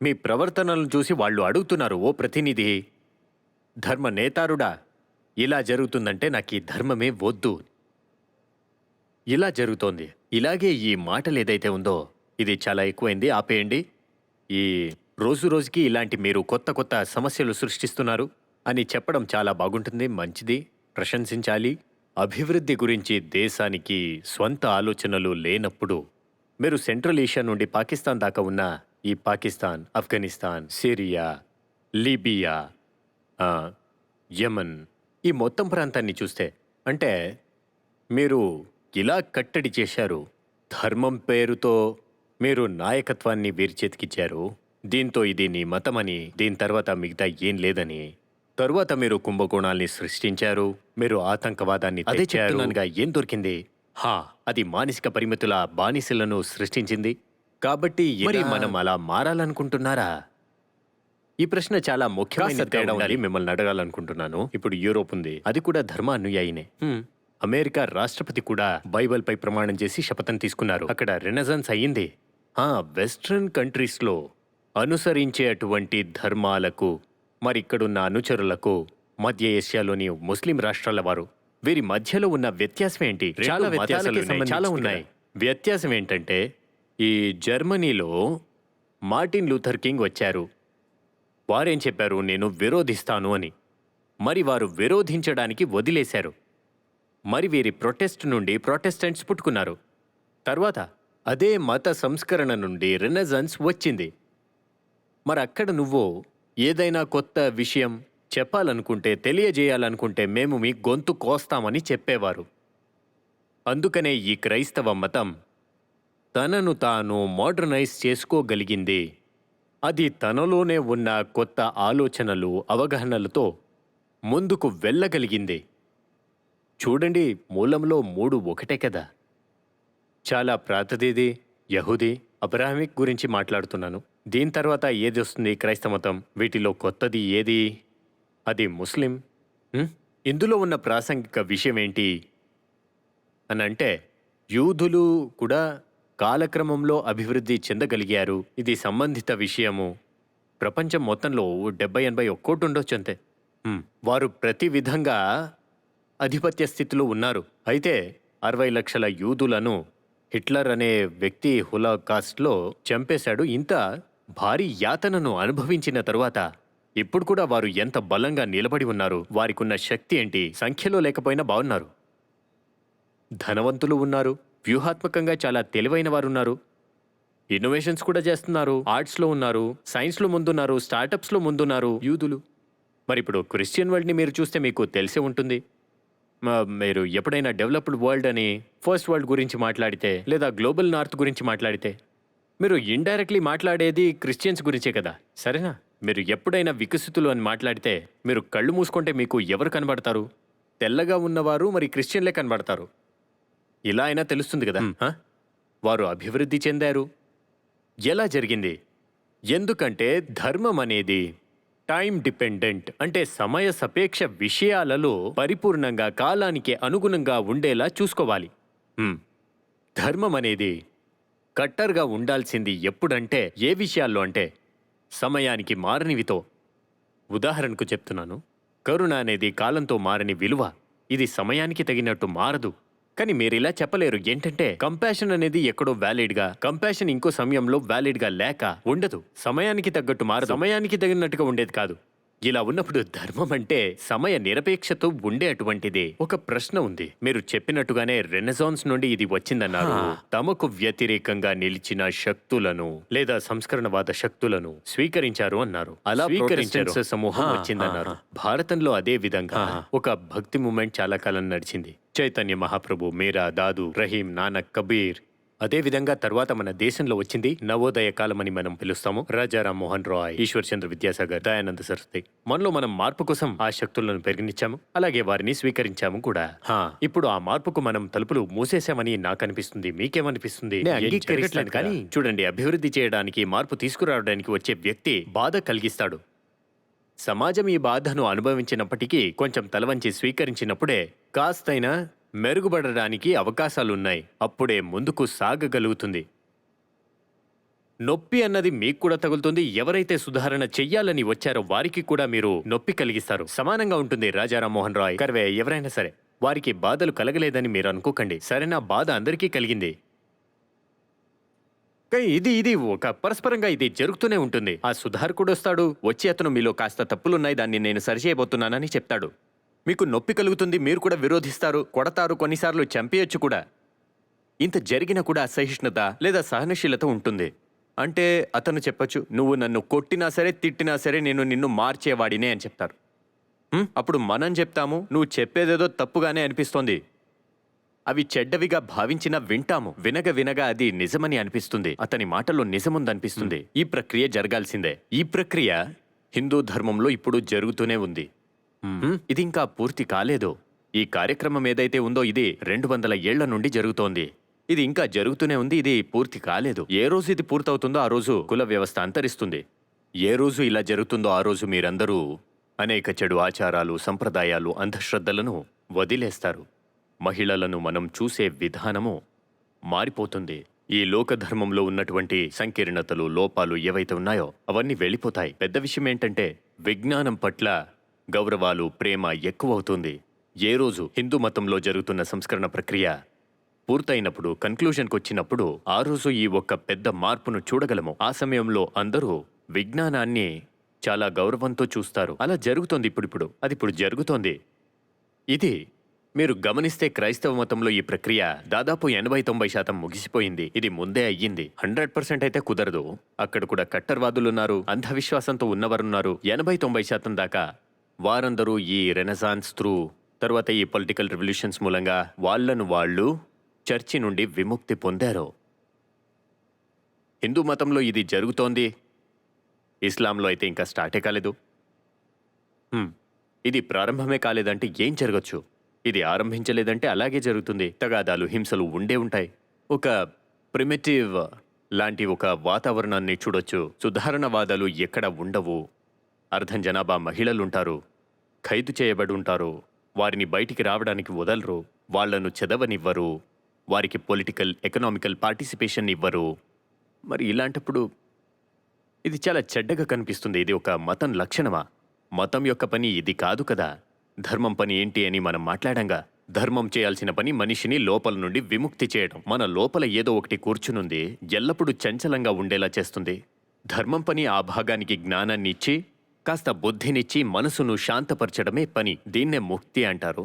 [SPEAKER 1] మీ ప్రవర్తనలను చూసి వాళ్ళు అడుగుతున్నారు, ఓ ప్రతినిధి, ధర్మ నేతారుడా, ఇలా జరుగుతుందంటే నాకు ఈ ధర్మమే వద్దు. ఇలా జరుగుతోంది. ఇలాగే ఈ మాటలు ఏదైతే ఉందో ఇది చాలా ఎక్కువైంది, ఆపేయండి. ఈ రోజు రోజుకి ఇలాంటి మీరు కొత్త కొత్త సమస్యలు సృష్టిస్తున్నారు అని చెప్పడం చాలా బాగుంటుంది, మంచిది, ప్రశంసించాలి. అభివృద్ధి గురించి దేశానికి స్వంత ఆలోచనలు లేనప్పుడు మీరు సెంట్రల్ ఏషియా నుండి పాకిస్తాన్ దాకా ఉన్న ఈ పాకిస్తాన్, ఆఫ్ఘనిస్తాన్, సిరియా, లీబియా, యమన్, ఈ మొత్తం ప్రాంతాన్ని చూస్తే అంటే మీరు ఇలా కట్టడి చేశారు. ధర్మం పేరుతో మీరు నాయకత్వాన్ని వీరి చేతికిచ్చారు. దీంతో ఇది నీ మతమని, దీని తర్వాత మిగతా ఏం లేదని. తరువాత మీరు కుంభకోణాల్ని సృష్టించారు, మీరు ఆతంకవాదాన్ని తెచ్చారు. ఏం దొరికింది? అది మానసిక పరిమితుల బానిసలను సృష్టించింది. కాబట్టి మరి మనం అలా మారాలనుకుంటున్నారా? ఈ ప్రశ్న చాలా ముఖ్యమైన తేడా ఉండాలి, మిమ్మల్ని అడగాలనుకుంటున్నాను. ఇప్పుడు యూరోప్ ఉంది, అది కూడా ధర్మానుయాయినే. అమెరికా రాష్ట్రపతి కూడా బైబిల్ పై ప్రమాణం చేసి శపథం తీసుకున్నారు. అక్కడ రెనెసాన్స్ అయ్యింది. వెస్ట్రన్ కంట్రీస్లో అనుసరించే అటువంటి ధర్మాలకు మరి ఇక్కడున్న అనుచరులకు, మధ్య ఏషియాలోని ముస్లిం రాష్ట్రాల వారు, వీరి మధ్యలో ఉన్న వ్యత్యాసం ఏంటి? చాలా ఉన్నాయి. వ్యత్యాసం ఏంటంటే ఈ జర్మనీలో మార్టిన్ లూథర్ కింగ్ వచ్చారు. వారేం చెప్పారు? నేను విరోధిస్తాను అని. మరి వారు విరోధించడానికి వదిలేశారు. మరి వీరి ప్రొటెస్ట్ నుండి ప్రొటెస్టెంట్స్ పుట్టుకున్నారు. తర్వాత అదే మత సంస్కరణ నుండి రెనెసాన్స్ వచ్చింది. మరి అక్కడ నువ్వు ఏదైనా కొత్త విషయం చెప్పాలనుకుంటే, తెలియజేయాలనుకుంటే మేము మీ గొంతు కోస్తామని చెప్పేవారు. అందుకనే ఈ క్రైస్తవ మతం తనను తాను మోడర్నైజ్ చేసుకోగలిగింది. అది తనలోనే ఉన్న కొత్త ఆలోచనలు, అవగాహనలతో ముందుకు వెళ్ళగలిగింది. చూడండి, మూలంలో 3 ఒకటే కదా. చాలా ప్రాతదేది యహూదీ, అబ్రాహమిక్ గురించి మాట్లాడుతున్నాను. దీని తర్వాత ఏది వస్తుంది? క్రైస్తవ మతం. వీటిలో కొత్తది ఏది? అది ముస్లిం. ఇందులో ఉన్న ప్రాసంగిక విషయం ఏంటి అని అంటే, యూదులు కూడా కాలక్రమంలో అభివృద్ధి చెందగలిగారు. ఇది సంబంధిత విషయము. ప్రపంచం మొత్తంలో 70-80 కోటి ఉండొచ్చు అంతే. వారు ప్రతి విధంగా ఆధిపత్య స్థితిలో ఉన్నారు. అయితే 60 లక్షల యూదులను హిట్లర్ అనే వ్యక్తి హోలోకాస్ట్లో చంపేశాడు. ఇంత భారీ యాతనను అనుభవించిన తరువాత ఇప్పుడు కూడా వారు ఎంత బలంగా నిలబడి ఉన్నారు. వారికున్న శక్తి ఏంటి? సంఖ్యలో లేకపోయినా బాగున్నారు. ధనవంతులు ఉన్నారు, వ్యూహాత్మకంగా చాలా తెలివైన వారు ఉన్నారు, ఇన్నోవేషన్స్ కూడా చేస్తున్నారు, ఆర్ట్స్లో ఉన్నారు, సైన్స్లో ముందున్నారు, స్టార్టప్స్లో ముందున్నారు యూదులు. మరి ఇప్పుడు క్రిస్టియన్ వరల్డ్ని మీరు చూస్తే మీకు తెలిసే ఉంటుంది. మీరు ఎప్పుడైనా డెవలప్డ్ వరల్డ్ అని ఫస్ట్ వరల్డ్ గురించి మాట్లాడితే, లేదా గ్లోబల్ నార్త్ గురించి మాట్లాడితే, మీరు ఇండైరెక్ట్లీ మాట్లాడేది క్రిస్టియన్స్ గురించే కదా, సరేనా? మీరు ఎప్పుడైనా వికసితులు అని మాట్లాడితే, మీరు కళ్ళు మూసుకుంటే మీకు ఎవరు కనబడతారు? తెల్లగా ఉన్నవారు మరి క్రిస్టియన్లే కనబడతారు. ఇలా అయినా తెలుస్తుంది కదా. వారు అభివృద్ధి చెందారు. ఎలా జరిగింది? ఎందుకంటే ధర్మం అనేది టైం డిపెండెంట్, అంటే సమయ సాపేక్ష విషయాలలో పరిపూర్ణంగా కాలానికి అనుగుణంగా ఉండేలా చూసుకోవాలి. ధర్మం అనేది కట్టర్గా ఉండాల్సింది ఎప్పుడంటే, ఏ విషయాల్లో అంటే సమయానికి మారనివితో. ఉదాహరణకు చెప్తున్నాను, కరుణ అనేది కాలంతో మారని విలువ. ఇది సమయానికి తగినట్టు మారదు, కానీ మీరు ఇలా చెప్పలేరు. ఏంటంటే కంపాషన్ అనేది ఎక్కడో వ్యాలిడ్ గా, కంపాషన్ ఇంకో సమయంలో వ్యాలిడ్ గా లేక ఉండదు. సమయానికి తగ్గట్టు మారదు, సమయానికి తగినట్టుగా ఉండేది కాదు. ఇలా ఉన్నప్పుడు ధర్మం అంటే సమయ నిరపేక్షతో ఉండే అటువంటిది. ఒక ప్రశ్న ఉంది. మీరు చెప్పినట్టుగానే రెనెసాన్స్ నుండి ఇది వచ్చిందన్నారు. తమకు వ్యతిరేకంగా నిలిచిన శక్తులను లేదా సంస్కరణవాద శక్తులను స్వీకరించారు అన్నారు. అలా స్వీకరించారు సమూహం వచ్చిందన్నారు. భారతంలో అదే విధంగా ఒక భక్తి మూమెంట్ చాలా కాలం నడిచింది. చైతన్య మహాప్రభు, మీరా, దాదు, రహీం, నానక్, కబీర్. అదే విధంగా తర్వాత మన దేశంలో వచ్చింది నవోదయ కాలం అని మనం పిలుస్తాము. రాజా రామ్ మోహన్ రాయ్, ఈశ్వర్ చంద్ర విద్యాసాగర్, దయానంద సరస్వతి. మనలో మనం మార్పు కోసం ఆ శక్తులను పెరిగినిచ్చాము, అలాగే వారిని స్వీకరించాము కూడా. ఇప్పుడు ఆ మార్పుకు మనం తలుపులు మూసేశామని నాకు అనిపిస్తుంది. మీకేమనిపిస్తుంది? అంగీకరించలేదు. కానీ చూడండి, అభివృద్ధి చేయడానికి, మార్పు తీసుకురావడానికి వచ్చే వ్యక్తి బాధ కలిగిస్తాడు. సమాజం ఈ బాధను అనుభవించినప్పటికీ కొంచెం తలవంచి స్వీకరించినప్పుడే కాస్తైనా మెరుగుపడడానికి అవకాశాలున్నాయి. అప్పుడే ముందుకు సాగగలుగుతుంది. నొప్పి అన్నది మీకు కూడా తగులుతుంది. ఎవరైతే సుధారణ చెయ్యాలని వచ్చారో వారికి కూడా మీరు నొప్పి కలిగిస్తారు. సమానంగా ఉంటుంది. రాజా రామ్ మోహన్ రాయ్, కర్వే, ఎవరైనా సరే వారికి బాధలు కలగలేదని మీరు అనుకోకండి. సరేనా, బాధ అందరికీ కలిగింది. ఇది ఒక పరస్పరంగా ఇది జరుగుతూనే ఉంటుంది. ఆ సుధారకుడు వస్తాడు, వచ్చి అతను మీలో కాస్త తప్పులున్నాయి, దాన్ని నేను సరిచేయబోతున్నానని చెప్తాడు. మీకు నొప్పి కలుగుతుంది, మీరు కూడా విరోధిస్తారు, కొడతారు, కొన్నిసార్లు చంపేయచ్చు కూడా. ఇంత జరిగినా కూడా అసహిష్ణుత లేదా సహనశీలత ఉంటుంది. అంటే అతను చెప్పొచ్చు, నువ్వు నన్ను కొట్టినా సరే తిట్టినా సరే నేను నిన్ను మార్చేవాడినే అని చెప్తారు. అప్పుడు మనం చెప్తాము, నువ్వు చెప్పేదేదో తప్పుగానే అనిపిస్తోంది. అవి చెడ్డవిగా భావించినా వింటాము. వినగ వినగా అది నిజమని అనిపిస్తుంది. అతని మాటల్లో నిజముందనిపిస్తుంది. ఈ ప్రక్రియ జరగాల్సిందే. ఈ ప్రక్రియ హిందూ ధర్మంలో ఇప్పుడు జరుగుతూనే ఉంది. ఇది ఇంకా పూర్తి కాలేదు. ఈ కార్యక్రమం ఏదైతే ఉందో ఇది 200 ఏళ్ల నుండి జరుగుతోంది. ఇది ఇంకా జరుగుతూనే ఉంది. ఇది పూర్తి కాలేదు. ఏ రోజు ఇది పూర్తవుతుందో ఆ రోజు కుల వ్యవస్థ అంతరిస్తుంది. ఏ రోజు ఇలా జరుగుతుందో ఆ రోజు మీరందరూ అనేక చెడు ఆచారాలు, సంప్రదాయాలు, అంధశ్రద్ధలను వదిలేస్తారు. మహిళలను మనం చూసే విధానము మారిపోతుంది. ఈ లోకధర్మంలో ఉన్నటువంటి సంకీర్ణతలు, లోపాలు ఏవైతే ఉన్నాయో అవన్నీ వెళ్ళిపోతాయి. పెద్ద విషయం ఏంటంటే విజ్ఞానం పట్ల గౌరవాలు, ప్రేమ ఎక్కువవుతుంది. ఏ రోజు హిందూ మతంలో జరుగుతున్న సంస్కరణ ప్రక్రియ పూర్తయినప్పుడు, కన్క్లూజన్కి వచ్చినప్పుడు, ఆ రోజు ఈ ఒక్క పెద్ద మార్పును చూడగలము. ఆ సమయంలో అందరూ విజ్ఞానాన్ని చాలా గౌరవంతో చూస్తారు. అలా జరుగుతోంది ఇప్పుడు. అది ఇప్పుడు జరుగుతోంది. ఇది మీరు గమనిస్తే క్రైస్తవ మతంలో ఈ ప్రక్రియ దాదాపు 80-90% ముగిసిపోయింది. ఇది ముందే అయ్యింది. 100% అయితే కుదరదు. అక్కడ కూడా కట్టర్వాదులున్నారు, అంధవిశ్వాసంతో ఉన్నవారున్నారు. 80-90% దాకా వారందరూ ఈ రెనెసాన్స్ త్రూ, తర్వాత ఈ పొలిటికల్ రెవల్యూషన్స్ మూలంగా వాళ్ళు చర్చి నుండి విముక్తి పొందారు. హిందూ మతంలో ఇది జరుగుతోంది. ఇస్లాంలో అయితే ఇంకా స్టార్టే కాలేదు. ఇది ప్రారంభమే కాలేదంటే ఏం జరగచ్చు? ఇది ఆరంభించలేదంటే అలాగే జరుగుతుంది. తగాదాలు, హింసలు ఉండే ఉంటాయి. ఒక ప్రిమిటివ్ లాంటి ఒక వాతావరణాన్ని చూడొచ్చు. సుధారణవాదాలు ఎక్కడ ఉండవు. అర్ధం జనాభా మహిళలుంటారు, ఖైదు చేయబడి ఉంటారు. వారిని బయటికి రావడానికి వదలరు, వాళ్లను చదవనివ్వరు, వారికి పొలిటికల్, ఎకనామికల్ పార్టిసిపేషన్ ఇవ్వరు. మరి ఇలాంటప్పుడు ఇది చాలా చెడ్డగా కనిపిస్తుంది. ఇది ఒక మతం లక్షణమా? మతం యొక్క పని ఇది కాదు కదా. ధర్మం పని ఏంటి అని మనం మాట్లాడంగా, ధర్మం చేయాల్సిన పని మనిషిని లోపల నుండి విముక్తి చేయడం. మన లోపల ఏదో ఒకటి కూర్చునుంది, ఎల్లప్పుడూ చంచలంగా ఉండేలా చేస్తుంది. ధర్మం పని ఆ భాగానికి జ్ఞానాన్ని ఇచ్చి, కాస్త బుద్ధినిచ్చి, మనసును శాంతపరచడమే పని. దీన్నే ముక్తి అంటారు.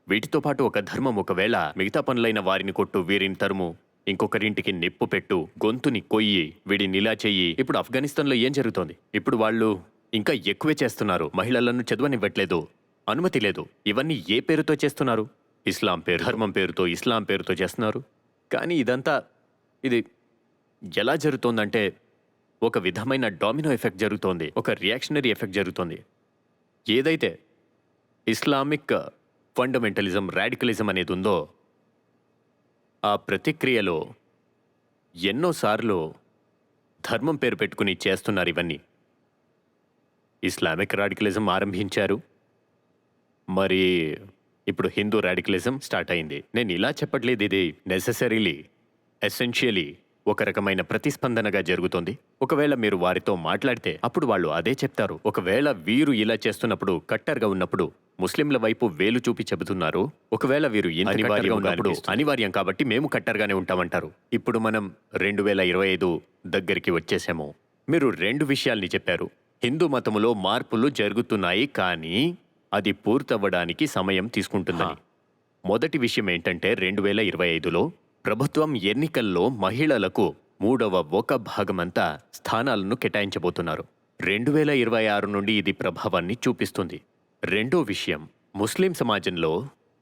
[SPEAKER 1] వీటితో పాటు ఒక ధర్మం ఒకవేళ మిగతా పనులైన వారిని కొట్టు, వీరిని తరుము, ఇంకొకరింటికి నిప్పు పెట్టు, గొంతుని కొయ్యి, వీడిని ఇలా చెయ్యి. ఇప్పుడు ఆఫ్ఘనిస్తాన్లో ఏం జరుగుతోంది? ఇప్పుడు వాళ్ళు ఇంకా ఎక్కువే చేస్తున్నారు. మహిళలను చదవనివ్వట్లేదు, అనుమతి లేదు. ఇవన్నీ ఏ పేరుతో చేస్తున్నారు? ఇస్లాం పేరు, ధర్మం పేరుతో, ఇస్లాం పేరుతో చేస్తున్నారు. కానీ ఇదంతా ఇది ఎలా జరుగుతోందంటే ఒక విధమైన డామినో ఎఫెక్ట్ జరుగుతోంది, ఒక రియాక్షనరీ ఎఫెక్ట్ జరుగుతోంది. ఏదైతే ఇస్లామిక్ ఫండమెంటలిజం, రాడికలిజం అనేది ఉందో ఆ ప్రతిక్రియలో ఎన్నోసార్లు ధర్మం పేరు పెట్టుకుని చేస్తున్నారు ఇవన్నీ. ఇస్లామిక్ రాడికలిజం ఆరంభించారు, మరి ఇప్పుడు హిందూ రాడికలిజం స్టార్ట్ అయింది. నేను ఇలా చెప్పట్లేదు ఇది నెసెసరీలీ, ఎసెన్షియలీ ఒక రకమైన ప్రతిస్పందనగా జరుగుతోంది. ఒకవేళ మీరు వారితో మాట్లాడితే అప్పుడు వాళ్ళు అదే చెప్తారు. ఒకవేళ వీరు ఇలా చేస్తున్నప్పుడు, కట్టర్గా ఉన్నప్పుడు ముస్లింల వైపు వేలు చూపి చెబుతున్నారు. ఒకవేళ వీరు ఇంత కట్టర్గా ఉన్నప్పుడు అనివార్యం కాబట్టి మేము కట్టర్గానే ఉంటామంటారు. ఇప్పుడు మనం 2025 దగ్గరికి వచ్చేసాము. మీరు 2 విషయాల్ని చెప్పారు. హిందూ మతములో మార్పులు జరుగుతున్నాయి, కానీ అది పూర్తవ్వడానికి సమయం తీసుకుంటుందని. మొదటి విషయం ఏంటంటే 2025లో ప్రభుత్వం ఎన్నికల్లో మహిళలకు 1/3 స్థానాలను కేటాయించబోతున్నారు. 2026 నుండి ఇది ప్రభావాన్ని చూపిస్తుంది. రెండో విషయం, ముస్లిం సమాజంలో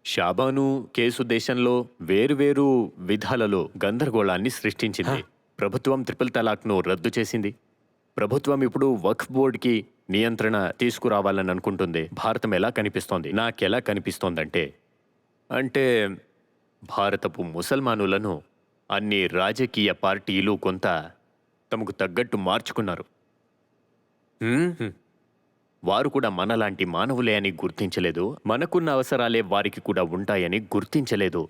[SPEAKER 1] షాబాను కేసు దేశంలో వేరువేరు విధాలలో గందరగోళాన్ని సృష్టించింది. ప్రభుత్వం ట్రిపుల్ తలాక్ను రద్దు చేసింది. ప్రభుత్వం ఇప్పుడు వక్ఫ్ బోర్డుకి నియంత్రణ తీసుకురావాలని అనుకుంటుంది. భారతం ఎలా కనిపిస్తోంది? నాకెలా కనిపిస్తోందంటే భారతపు ముసల్మానులను అన్ని రాజకీయ పార్టీలు కొంత తమకు తగ్గట్టు మార్చుకున్నారు. వారు కూడా మనలాంటి మానవులే అని గుర్తించలేదు. మనకున్న అవసరాలే వారికి కూడా ఉంటాయని గుర్తించలేదు.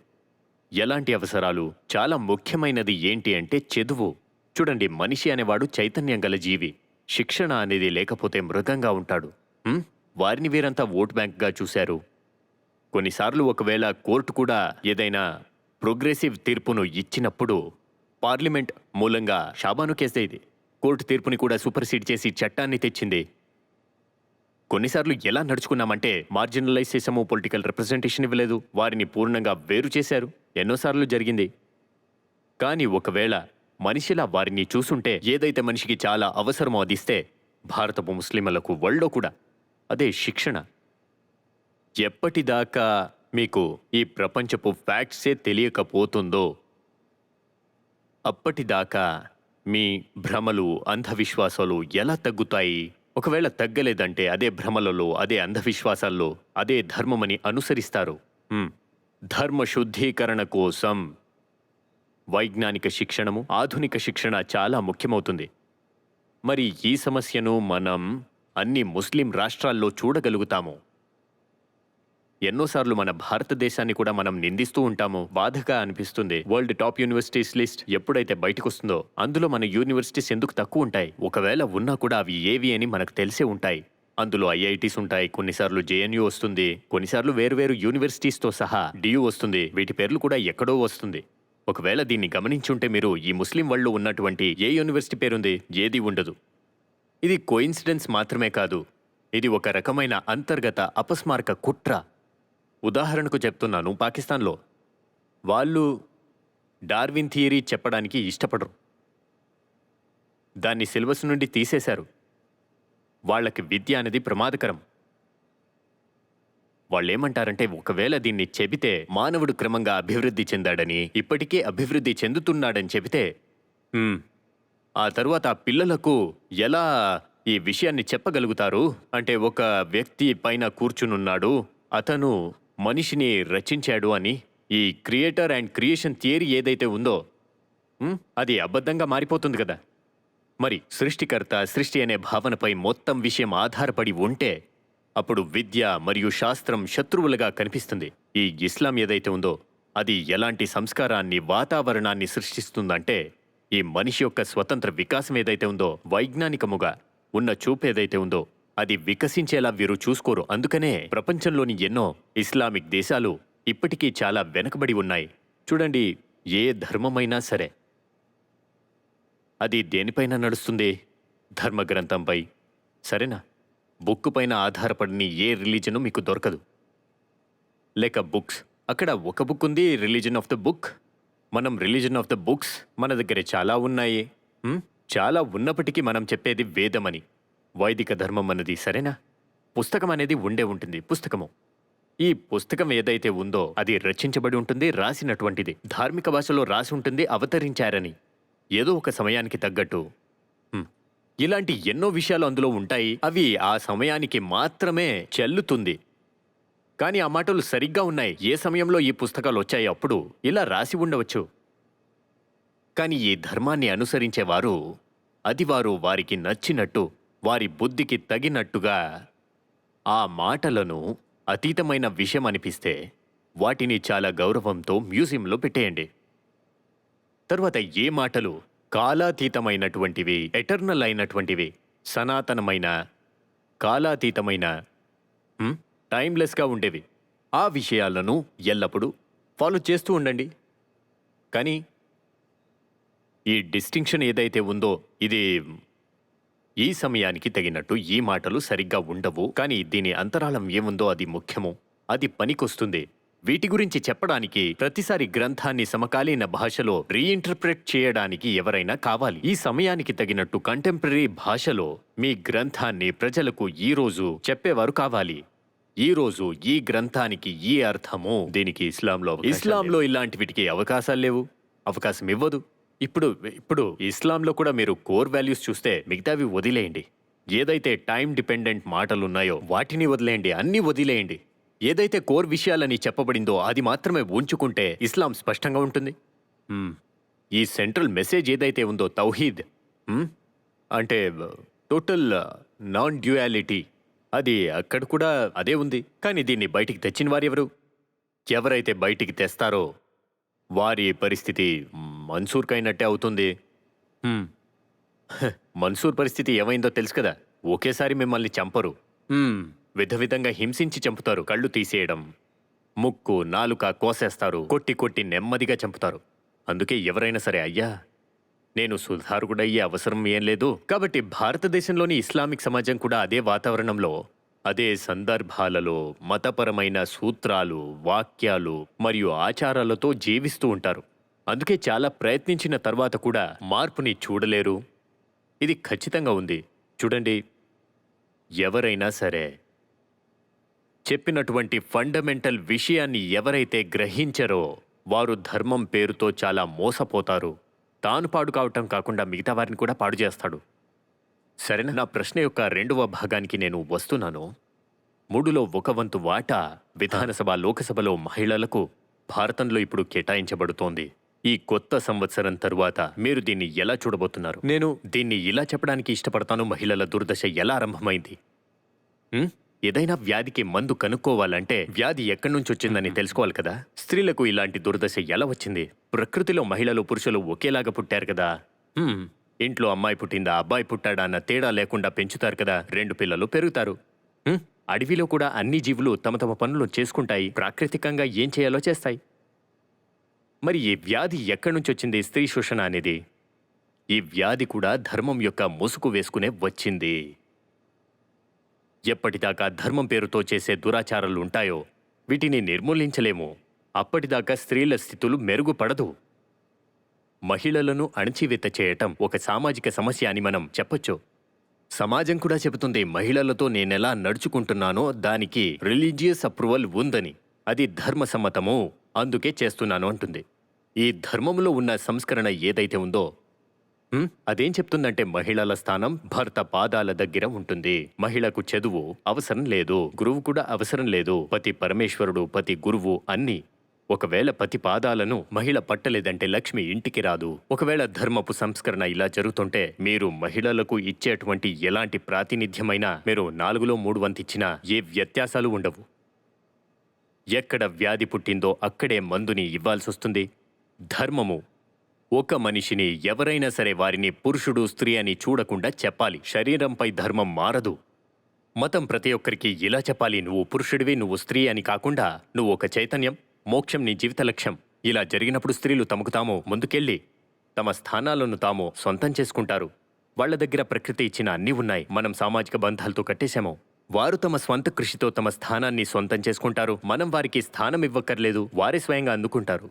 [SPEAKER 1] ఎలాంటి అవసరాలు? చాలా ముఖ్యమైనది ఏంటి అంటే చదువు. చూడండి, మనిషి అనేవాడు చైతన్యం గల జీవి. శిక్షణ అనేది లేకపోతే మృగంగా ఉంటాడు. వారిని వీరంతా ఓట్ బ్యాంక్గా చూశారు. కొన్నిసార్లు ఒకవేళ కోర్టు కూడా ఏదైనా ప్రోగ్రెసివ్ తీర్పును ఇచ్చినప్పుడు పార్లమెంట్ మూలంగా షాబాను కేసే ఇది కోర్టు తీర్పుని కూడా సూపర్సీడ్ చేసి చట్టాన్ని తెచ్చింది. కొన్నిసార్లు ఎలా నడుచుకున్నామంటే మార్జినలైజ్ చేసాము, పొలిటికల్ రిప్రజెంటేషన్ ఇవ్వలేదు, వారిని పూర్ణంగా వేరు చేశారు. ఎన్నోసార్లు జరిగింది. కానీ ఒకవేళ మనిషిలా వారిని చూసుంటే, ఏదైతే మనిషికి చాలా అవసరమో అదిస్తే, భారతపు ముస్లింలకు వరల్డ్లో కూడా అదే శిక్షణ. ఎప్పటిదాకా మీకు ఈ ప్రపంచపు ఫ్యాక్ట్సే తెలియకపోతుందో అప్పటిదాకా మీ భ్రమలు, అంధవిశ్వాసాలు ఎలా తగ్గుతాయి? ఒకవేళ తగ్గలేదంటే అదే భ్రమలలో, అదే అంధవిశ్వాసాల్లో అదే ధర్మమని అనుసరిస్తారు. ధర్మ శుద్ధీకరణ కోసం వైజ్ఞానిక శిక్షణము, ఆధునిక శిక్షణ చాలా ముఖ్యమవుతుంది. మరి ఈ సమస్యను మనం అన్ని ముస్లిం రాష్ట్రాల్లో చూడగలుగుతాము. ఎన్నోసార్లు మన భారతదేశాన్ని కూడా మనం నిందిస్తూ ఉంటాము. బాధగా అనిపిస్తుంది. వరల్డ్ టాప్ యూనివర్సిటీస్ లిస్ట్ ఎప్పుడైతే బయటకు వస్తుందో అందులో మన యూనివర్సిటీస్ ఎందుకు తక్కువ ఉంటాయి? ఒకవేళ ఉన్నా కూడా అవి ఏవి అని మనకు తెలిసే ఉంటాయి. అందులో ఐఐటీస్ ఉంటాయి, కొన్నిసార్లు జేఎన్యూ వస్తుంది, కొన్నిసార్లు వేరువేరు యూనివర్సిటీస్తో సహా డియూ వస్తుంది. వీటి పేర్లు కూడా ఎక్కడో వస్తుంది. ఒకవేళ దీన్ని గమనించుంటే మీరు ఈ ముస్లిం వరల్డ్లో ఉన్నటువంటి ఏ యూనివర్సిటీ పేరుంది? ఏది ఉండదు. ఇది కోయిన్సిడెన్స్ మాత్రమే కాదు, ఇది ఒక రకమైన అంతర్గత అపస్మారక కుట్ర. ఉదాహరణకు చెప్తున్నాను, పాకిస్తాన్లో వాళ్ళు డార్విన్ థియరీ చెప్పడానికి ఇష్టపడరు. దాన్ని సిలబస్ నుండి తీసేశారు. వాళ్ళకి విద్య అనేది ప్రమాదకరం. వాళ్ళేమంటారంటే, ఒకవేళ దీన్ని చెబితే మానవుడు క్రమంగా అభివృద్ధి చెందాడని, ఇప్పటికే అభివృద్ధి చెందుతున్నాడని చెబితే ఆ తరువాత ఆ పిల్లలకు ఎలా ఈ విషయాన్ని చెప్పగలుగుతారు? అంటే ఒక వ్యక్తి పైన కూర్చునున్నాడు, అతను మనిషిని రచించాడు అని. ఈ క్రియేటర్ అండ్ క్రియేషన్ థియరీ ఏదైతే ఉందో అది అబద్ధంగా మారిపోతుంది కదా. మరి సృష్టికర్త, సృష్టి అనే భావనపై మొత్తం విషయం ఆధారపడి ఉంటే అప్పుడు విద్య మరియు శాస్త్రం శత్రువులుగా కనిపిస్తుంది. ఈ ఇస్లాం ఏదైతే ఉందో అది ఎలాంటి సంస్కారాన్ని, వాతావరణాన్ని సృష్టిస్తుందంటే, ఈ మనిషి యొక్క స్వతంత్ర వికాసం ఏదైతే ఉందో, వైజ్ఞానికముగా ఉన్న చూపు ఏదైతే ఉందో అది వికసించేలా వీరు చూసుకోరు. అందుకనే ప్రపంచంలోని ఎన్నో ఇస్లామిక్ దేశాలు ఇప్పటికీ చాలా వెనకబడి ఉన్నాయి. చూడండి, ఏ ధర్మమైనా సరే అది దేనిపైన నడుస్తుంది? ధర్మగ్రంథంపై. సరేనా? బుక్ పైన ఆధారపడిన ఏ రిలీజను మీకు దొరకదు. లేక బుక్స్, అక్కడ ఒక బుక్ ఉంది, రిలీజన్ ఆఫ్ ద బుక్. మనం రిలీజన్ ఆఫ్ ద బుక్స్ మన దగ్గర చాలా ఉన్నాయి. చాలా ఉన్నప్పటికీ మనం చెప్పేది వేదమని, వైదిక ధర్మం అన్నది. సరేనా? పుస్తకం అనేది ఉండే ఉంటుంది. పుస్తకము, ఈ పుస్తకం ఏదైతే ఉందో అది రచించబడి ఉంటుంది, రాసినటువంటిది ధార్మిక భాషలో రాసి ఉంటుంది, అవతరించారని, ఏదో ఒక సమయానికి తగ్గట్టు. ఇలాంటి ఎన్నో విషయాలు అందులో ఉంటాయి. అవి ఆ సమయానికి మాత్రమే చెల్లుతుంది. కానీ ఆ మాటలు సరిగ్గా ఉన్నాయి. ఏ సమయంలో ఈ పుస్తకాలు వచ్చాయి అప్పుడు ఇలా రాసి ఉండవచ్చు. కానీ ఈ ధర్మాన్ని అనుసరించేవారు అది వారు వారికి నచ్చినట్టు, వారి బుద్ధికి తగినట్టుగా ఆ మాటలను అతీతమైన విషయం అనిపిస్తే వాటిని చాలా గౌరవంతో మ్యూజియంలో పెట్టేయండి. తర్వాత ఏ మాటలు కాలాతీతమైనటువంటివి, ఎటర్నల్ అయినటువంటివి, సనాతనమైన, కాలాతీతమైన, టైమ్లెస్గా ఉండేవి, ఆ విషయాలను ఎల్లప్పుడూ ఫాలో చేస్తూ ఉండండి. కానీ ఈ డిస్టింక్షన్ ఏదైతే ఉందో ఇది ఈ సమయానికి తగినట్టు ఈ మాటలు సరిగ్గా ఉండవు. కానీ దీని అంతరాళం ఏముందో అది ముఖ్యము, అది పనికొస్తుంది. వీటి గురించి చెప్పడానికి ప్రతిసారి గ్రంథాన్ని సమకాలీన భాషలో రీఇంటర్ప్రెట్ చేయడానికి ఎవరైనా కావాలి. ఈ సమయానికి తగినట్టు కంటెంపరీ భాషలో మీ గ్రంథాన్ని ప్రజలకు ఈ రోజు చెప్పేవారు కావాలి. ఈ రోజు ఈ గ్రంథానికి ఈ అర్థము, దీనికి ఇస్లాంలో ఇలాంటి వీటికి అవకాశాలు లేవు, అవకాశం ఇవ్వదు. ఇప్పుడు ఇస్లాంలో కూడా మీరు కోర్ వాల్యూస్ చూస్తే మిగతావి వదిలేయండి. ఏదైతే టైం డిపెండెంట్ మాటలున్నాయో వాటిని వదిలేయండి, అన్నీ వదిలేయండి. ఏదైతే కోర్ విషయాలని చెప్పబడిందో అది మాత్రమే ఉంచుకుంటే ఇస్లాం స్పష్టంగా ఉంటుంది. ఈ సెంట్రల్ మెసేజ్ ఏదైతే ఉందో తౌహీద్, అంటే టోటల్ నాన్ డ్యూయాలిటీ, అది అక్కడ కూడా అదే ఉంది. కానీ దీన్ని బయటికి తెచ్చిన వారెవరు? ఎవరైతే బయటికి తెస్తారో వారి పరిస్థితి మన్సూర్కైనట్టే అవుతుంది. మన్సూర్ పరిస్థితి ఏమైందో తెలుసు కదా. ఒకేసారి మిమ్మల్ని చంపరు, విధంగా హింసించి చంపుతారు. కళ్ళు తీసేయడం, ముక్కు నాలుక కోసేస్తారు, కొట్టి కొట్టి నెమ్మదిగా చంపుతారు. అందుకే ఎవరైనా సరే అయ్యా నేను సుధారకుడయ్యే అవసరం ఏం లేదు. కాబట్టి భారతదేశంలోని ఇస్లామిక్ సమాజం కూడా అదే వాతావరణంలో, అదే సందర్భాలలో మతపరమైన సూత్రాలు, వాక్యాలు మరియు ఆచారాలతో జీవిస్తూ ఉంటారు. అందుకే చాలా ప్రయత్నించిన తర్వాత కూడా మార్పుని చూడలేరు. ఇది ఖచ్చితంగా ఉంది. చూడండి, ఎవరైనా సరే చెప్పినటువంటి ఫండమెంటల్ విషయాన్ని ఎవరైతే గ్రహించరో వారు ధర్మం పేరుతో చాలా మోసపోతారు. తాను పాడు కావటం కాకుండా మిగతా వారిని కూడా పాడు చేస్తాడు. సరేనా? నా ప్రశ్న యొక్క రెండవ భాగానికి నేను వస్తున్నాను. 3లో 1 వంతు వాటా విధానసభ, లోకసభలో మహిళలకు భారతంలో ఇప్పుడు కేటాయించబడుతోంది. ఈ కొత్త సంవత్సరం తరువాత మీరు దీన్ని ఎలా చూడబోతున్నారు? నేను దీన్ని ఇలా చెప్పడానికి ఇష్టపడతాను. మహిళల దుర్దశ ఎలా ఆరంభమైంది? ఏదైనా వ్యాధికి మందు కనుక్కోవాలంటే వ్యాధి ఎక్కడి నుంచి వచ్చిందని తెలుసుకోవాలి కదా. స్త్రీలకు ఇలాంటి దుర్దశ ఎలా వచ్చింది? ప్రకృతిలో మహిళలు పురుషులు ఒకేలాగా పుట్టారు కదా. ఇంట్లో అమ్మాయి పుట్టిందా, అబ్బాయి పుట్టాడా అన్న తేడా లేకుండా పెంచుతారు కదా. 2 పిల్లలు పెరుగుతారు. అడవిలో కూడా అన్ని జీవులు తమ తమ పనులు చేసుకుంటాయి, ప్రాకృతికంగా ఏం చేయాలో చేస్తాయి. మరి ఈ వ్యాధి ఎక్కడి నుంచి వచ్చింది? స్త్రీ శోషణ అనేది. ఈ వ్యాధి కూడా ధర్మం యొక్క ముసుగు వేసుకునే వచ్చింది. ఎప్పటిదాకా ధర్మం పేరుతో చేసే దురాచారాలు ఉంటాయో వీటిని నిర్మూలించలేము. అప్పటిదాకా స్త్రీల స్థితులు మెరుగుపడదు. మహిళలను అణచివేత చేయటం ఒక సామాజిక సమస్య అని మనం చెప్పొచ్చు. సమాజం కూడా చెబుతుంది మహిళలతో నేనెలా నడుచుకుంటున్నానో దానికి రిలీజియస్ అప్రూవల్ ఉందని, అది ధర్మసమ్మతము, అందుకే చేస్తున్నాను అంటుంది. ఈ ధర్మంలో ఉన్న సంస్కరణ ఏదైతే ఉందో అదేం చెప్తుందంటే మహిళల స్థానం భర్త పాదాల దగ్గర ఉంటుంది. మహిళకు చదువు అవసరం లేదు, గురువు కూడా అవసరం లేదు. పతి పరమేశ్వరుడు, పతి గురువు అన్నీ. ఒకవేళ పతి పాదాలను మహిళ పట్టలేదంటే లక్ష్మి ఇంటికి రాదు. ఒకవేళ ధర్మపు సంస్కరణ ఇలా జరుగుతుంటే మీరు మహిళలకు ఇచ్చేటువంటి ఎలాంటి ప్రాతినిధ్యమైనా మీరు 4లో 3 వంతు ఇచ్చినా ఏ వ్యత్యాసాలు ఉండవు. ఎక్కడ వ్యాధి పుట్టిందో అక్కడే మందుని ఇవ్వాల్సొస్తుంది. ధర్మము ఒక మనిషిని, ఎవరైనా సరే వారిని పురుషుడు స్త్రీ అని చూడకుండా చెప్పాలి. శరీరంపై ధర్మం మారదు. మతం ప్రతి ఒక్కరికి ఇలా చెప్పాలి, నువ్వు పురుషుడివి, నువ్వు స్త్రీ అని కాకుండా నువ్వు ఒక చైతన్యం, మోక్షం నీ జీవిత లక్ష్యం. ఇలా జరిగినప్పుడు స్త్రీలు తమకు తాము ముందుకెళ్ళి తమ స్థానాలను తాము సొంతం చేసుకుంటారు. వాళ్ల దగ్గర ప్రకృతి ఇచ్చిన అన్నీ ఉన్నాయి. మనం సామాజిక బంధాలతో కట్టేశాము. వారు తమ స్వంత కృషితో తమ స్థానాన్ని సొంతం చేసుకుంటారు. మనం వారికి స్థానం ఇవ్వక్కర్లేదు, వారే స్వయంగా అందుకుంటారు.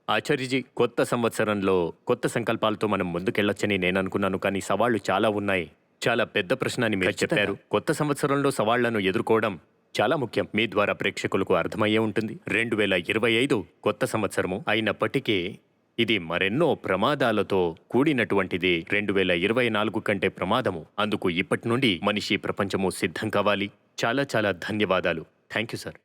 [SPEAKER 1] ఆచార్యజీ, కొత్త సంవత్సరంలో కొత్త సంకల్పాలతో మనం ముందుకెళ్లొచ్చని నేను అనుకున్నాను. కానీ సవాళ్లు చాలా ఉన్నాయి. చాలా పెద్ద ప్రశ్న అని మీరు చెప్పారు. కొత్త సంవత్సరంలో సవాళ్లను ఎదుర్కోవడం చాలా ముఖ్యం. మీ ద్వారా ప్రేక్షకులకు అర్థమయ్యే ఉంటుంది. 2025 కొత్త సంవత్సరము అయినప్పటికీ ఇది మరెన్నో ప్రమాదాలతో కూడినటువంటిది. 2024 కంటే ప్రమాదము. అందుకు ఇప్పటి నుండి మనిషి, ప్రపంచము సిద్ధం కావాలి. చాలా చాలా ధన్యవాదాలు. Thank you sir.